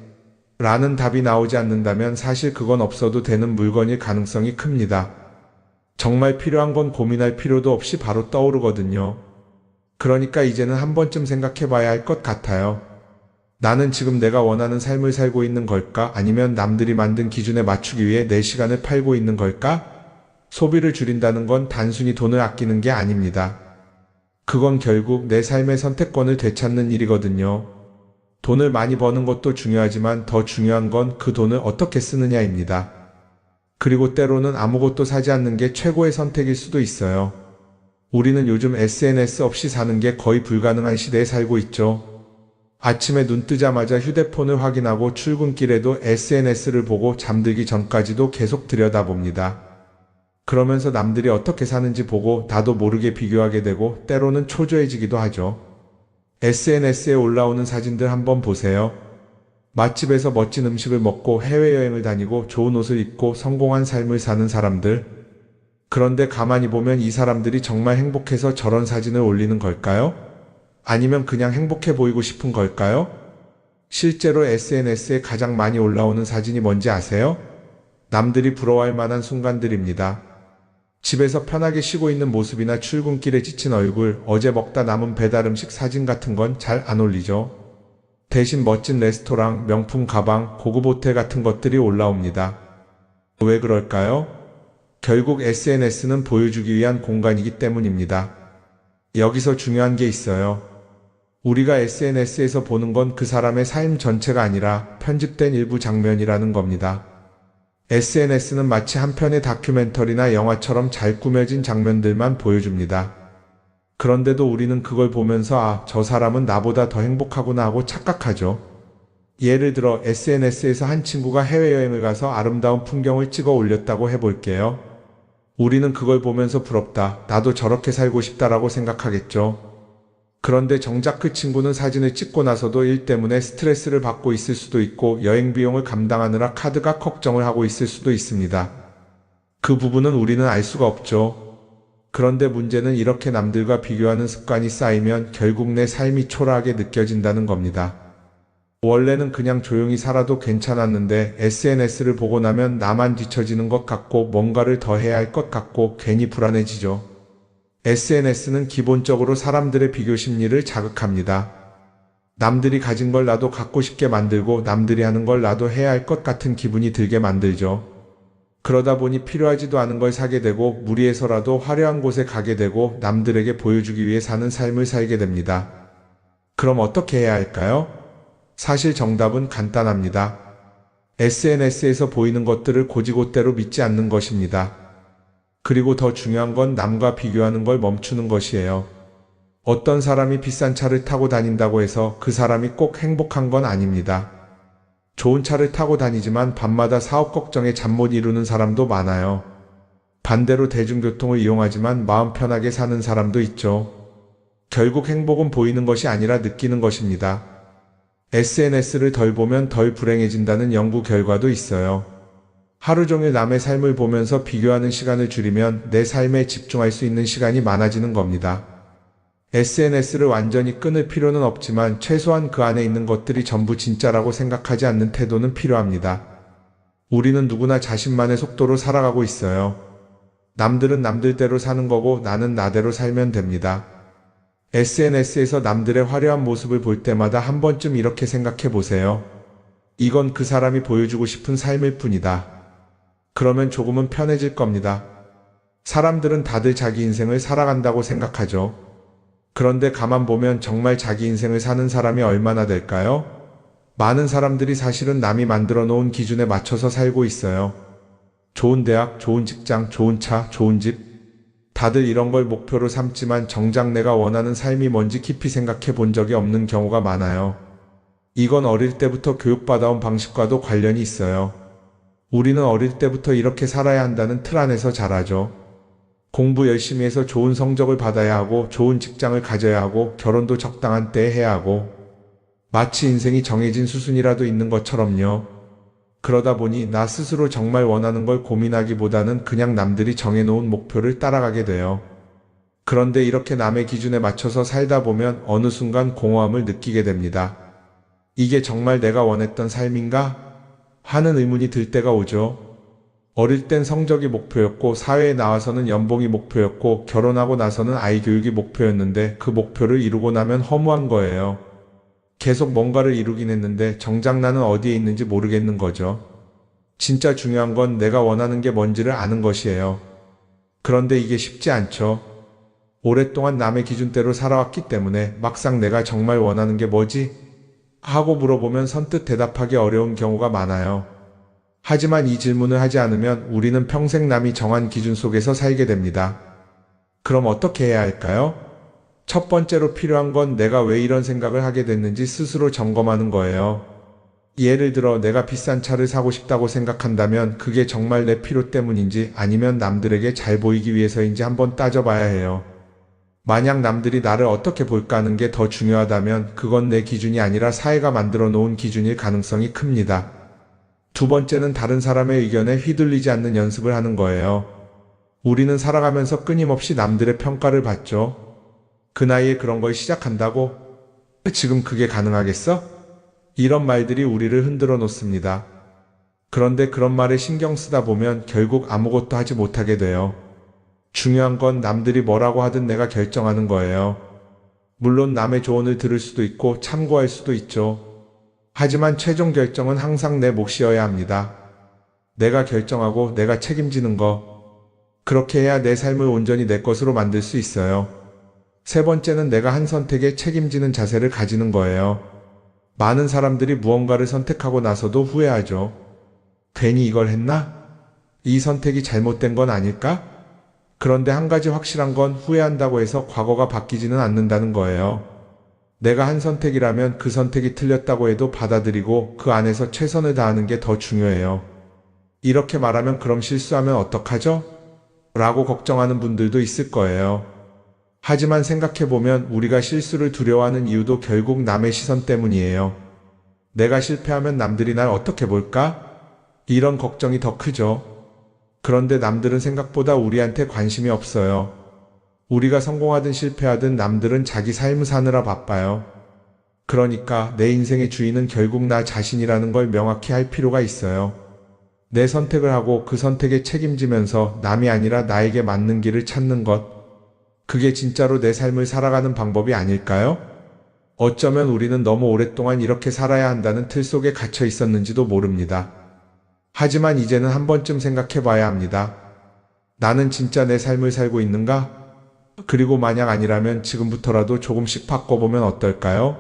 라는 답이 나오지 않는다면 사실 그건 없어도 되는 물건일 가능성이 큽니다. 정말 필요한 건 고민할 필요도 없이 바로 떠오르거든요. 그러니까 이제는 한 번쯤 생각해 봐야 할 것 같아요. 나는 지금 내가 원하는 삶을 살고 있는 걸까? 아니면 남들이 만든 기준에 맞추기 위해 내 시간을 팔고 있는 걸까? 소비를 줄인다는 건 단순히 돈을 아끼는 게 아닙니다. 그건 결국 내 삶의 선택권을 되찾는 일이거든요. 돈을 많이 버는 것도 중요하지만 더 중요한 건 그 돈을 어떻게 쓰느냐입니다. 그리고 때로는 아무것도 사지 않는 게 최고의 선택일 수도 있어요. 우리는 요즘 SNS 없이 사는 게 거의 불가능한 시대에 살고 있죠. 아침에 눈 뜨자마자 휴대폰을 확인하고 출근길에도 SNS를 보고 잠들기 전까지도 계속 들여다봅니다. 그러면서 남들이 어떻게 사는지 보고 나도 모르게 비교하게 되고 때로는 초조해지기도 하죠. SNS에 올라오는 사진들 한번 보세요. 맛집에서 멋진 음식을 먹고 해외여행을 다니고 좋은 옷을 입고 성공한 삶을 사는 사람들. 그런데 가만히 보면 이 사람들이 정말 행복해서 저런 사진을 올리는 걸까요? 아니면 그냥 행복해 보이고 싶은 걸까요? 실제로 SNS에 가장 많이 올라오는 사진이 뭔지 아세요? 남들이 부러워할 만한 순간들입니다. 집에서 편하게 쉬고 있는 모습이나 출근길에 지친 얼굴, 어제 먹다 남은 배달 음식 사진 같은 건 잘 안 올리죠. 대신 멋진 레스토랑, 명품 가방, 고급 호텔 같은 것들이 올라옵니다. 왜 그럴까요? 결국 SNS는 보여주기 위한 공간이기 때문입니다. 여기서 중요한 게 있어요. 우리가 SNS에서 보는 건 그 사람의 삶 전체가 아니라 편집된 일부 장면이라는 겁니다. SNS는 마치 한 편의 다큐멘터리나 영화처럼 잘 꾸며진 장면들만 보여줍니다. 그런데도 우리는 그걸 보면서 아, 저 사람은 나보다 더 행복하구나 하고 착각하죠. 예를 들어 SNS에서 한 친구가 해외여행을 가서 아름다운 풍경을 찍어 올렸다고 해볼게요. 우리는 그걸 보면서 부럽다, 나도 저렇게 살고 싶다라고 생각하겠죠. 그런데 정작 그 친구는 사진을 찍고 나서도 일 때문에 스트레스를 받고 있을 수도 있고 여행 비용을 감당하느라 카드가 걱정을 하고 있을 수도 있습니다. 그 부분은 우리는 알 수가 없죠. 그런데 문제는 이렇게 남들과 비교하는 습관이 쌓이면 결국 내 삶이 초라하게 느껴진다는 겁니다. 원래는 그냥 조용히 살아도 괜찮았는데 SNS를 보고 나면 나만 뒤처지는 것 같고 뭔가를 더 해야 할 것 같고 괜히 불안해지죠. SNS는 기본적으로 사람들의 비교 심리를 자극합니다. 남들이 가진 걸 나도 갖고 싶게 만들고 남들이 하는 걸 나도 해야 할 것 같은 기분이 들게 만들죠. 그러다 보니 필요하지도 않은 걸 사게 되고 무리해서라도 화려한 곳에 가게 되고 남들에게 보여주기 위해 사는 삶을 살게 됩니다. 그럼 어떻게 해야 할까요? 사실 정답은 간단합니다. SNS에서 보이는 것들을 곧이곧대로 믿지 않는 것입니다. 그리고 더 중요한 건 남과 비교하는 걸 멈추는 것이에요. 어떤 사람이 비싼 차를 타고 다닌다고 해서 그 사람이 꼭 행복한 건 아닙니다. 좋은 차를 타고 다니지만 밤마다 사업 걱정에 잠 못 이루는 사람도 많아요. 반대로 대중교통을 이용하지만 마음 편하게 사는 사람도 있죠. 결국 행복은 보이는 것이 아니라 느끼는 것입니다. SNS를 덜 보면 덜 불행해진다는 연구 결과도 있어요. 하루 종일 남의 삶을 보면서 비교하는 시간을 줄이면 내 삶에 집중할 수 있는 시간이 많아지는 겁니다. SNS를 완전히 끊을 필요는 없지만 최소한 그 안에 있는 것들이 전부 진짜라고 생각하지 않는 태도는 필요합니다. 우리는 누구나 자신만의 속도로 살아가고 있어요. 남들은 남들대로 사는 거고 나는 나대로 살면 됩니다. SNS에서 남들의 화려한 모습을 볼 때마다 한 번쯤 이렇게 생각해 보세요. 이건 그 사람이 보여주고 싶은 삶일 뿐이다. 그러면 조금은 편해질 겁니다. 사람들은 다들 자기 인생을 살아간다고 생각하죠. 그런데 가만 보면 정말 자기 인생을 사는 사람이 얼마나 될까요? 많은 사람들이 사실은 남이 만들어 놓은 기준에 맞춰서 살고 있어요. 좋은 대학, 좋은 직장, 좋은 차, 좋은 집. 다들 이런 걸 목표로 삼지만 정작 내가 원하는 삶이 뭔지 깊이 생각해 본 적이 없는 경우가 많아요. 이건 어릴 때부터 교육받아온 방식과도 관련이 있어요. 우리는 어릴 때부터 이렇게 살아야 한다는 틀 안에서 자라죠. 공부 열심히 해서 좋은 성적을 받아야 하고 좋은 직장을 가져야 하고 결혼도 적당한 때에 해야 하고 마치 인생이 정해진 수순이라도 있는 것처럼요. 그러다 보니 나 스스로 정말 원하는 걸 고민하기보다는 그냥 남들이 정해놓은 목표를 따라가게 돼요. 그런데 이렇게 남의 기준에 맞춰서 살다 보면 어느 순간 공허함을 느끼게 됩니다. 이게 정말 내가 원했던 삶인가? 하는 의문이 들 때가 오죠. 어릴 땐 성적이 목표였고 사회에 나와서는 연봉이 목표였고 결혼하고 나서는 아이 교육이 목표였는데 그 목표를 이루고 나면 허무한 거예요. 계속 뭔가를 이루긴 했는데 정작 나는 어디에 있는지 모르겠는 거죠. 진짜 중요한 건 내가 원하는 게 뭔지를 아는 것이에요. 그런데 이게 쉽지 않죠. 오랫동안 남의 기준대로 살아왔기 때문에 막상 내가 정말 원하는 게 뭐지? 하고 물어보면 선뜻 대답하기 어려운 경우가 많아요. 하지만 이 질문을 하지 않으면 우리는 평생 남이 정한 기준 속에서 살게 됩니다. 그럼 어떻게 해야 할까요? 첫 번째로 필요한 건 내가 왜 이런 생각을 하게 됐는지 스스로 점검하는 거예요. 예를 들어 내가 비싼 차를 사고 싶다고 생각한다면 그게 정말 내 필요 때문인지 아니면 남들에게 잘 보이기 위해서인지 한번 따져봐야 해요. 만약 남들이 나를 어떻게 볼까 하는 게 더 중요하다면 그건 내 기준이 아니라 사회가 만들어 놓은 기준일 가능성이 큽니다. 두 번째는 다른 사람의 의견에 휘둘리지 않는 연습을 하는 거예요. 우리는 살아가면서 끊임없이 남들의 평가를 받죠. 그 나이에 그런 걸 시작한다고? 지금 그게 가능하겠어? 이런 말들이 우리를 흔들어 놓습니다. 그런데 그런 말에 신경 쓰다 보면 결국 아무것도 하지 못하게 돼요. 중요한 건 남들이 뭐라고 하든 내가 결정하는 거예요. 물론 남의 조언을 들을 수도 있고 참고할 수도 있죠. 하지만 최종 결정은 항상 내 몫이어야 합니다. 내가 결정하고 내가 책임지는 거. 그렇게 해야 내 삶을 온전히 내 것으로 만들 수 있어요. 세 번째는 내가 한 선택에 책임지는 자세를 가지는 거예요. 많은 사람들이 무언가를 선택하고 나서도 후회하죠. 괜히 이걸 했나? 이 선택이 잘못된 건 아닐까? 그런데 한 가지 확실한 건 후회한다고 해서 과거가 바뀌지는 않는다는 거예요. 내가 한 선택이라면 그 선택이 틀렸다고 해도 받아들이고 그 안에서 최선을 다하는 게 더 중요해요. 이렇게 말하면 그럼 실수하면 어떡하죠? 라고 걱정하는 분들도 있을 거예요. 하지만 생각해보면 우리가 실수를 두려워하는 이유도 결국 남의 시선 때문이에요. 내가 실패하면 남들이 날 어떻게 볼까? 이런 걱정이 더 크죠. 그런데 남들은 생각보다 우리한테 관심이 없어요. 우리가 성공하든 실패하든 남들은 자기 삶을 사느라 바빠요. 그러니까 내 인생의 주인은 결국 나 자신이라는 걸 명확히 할 필요가 있어요. 내 선택을 하고 그 선택에 책임지면서 남이 아니라 나에게 맞는 길을 찾는 것. 그게 진짜로 내 삶을 살아가는 방법이 아닐까요? 어쩌면 우리는 너무 오랫동안 이렇게 살아야 한다는 틀 속에 갇혀 있었는지도 모릅니다. 하지만 이제는 한 번쯤 생각해 봐야 합니다. 나는 진짜 내 삶을 살고 있는가? 그리고 만약 아니라면 지금부터라도 조금씩 바꿔보면 어떨까요?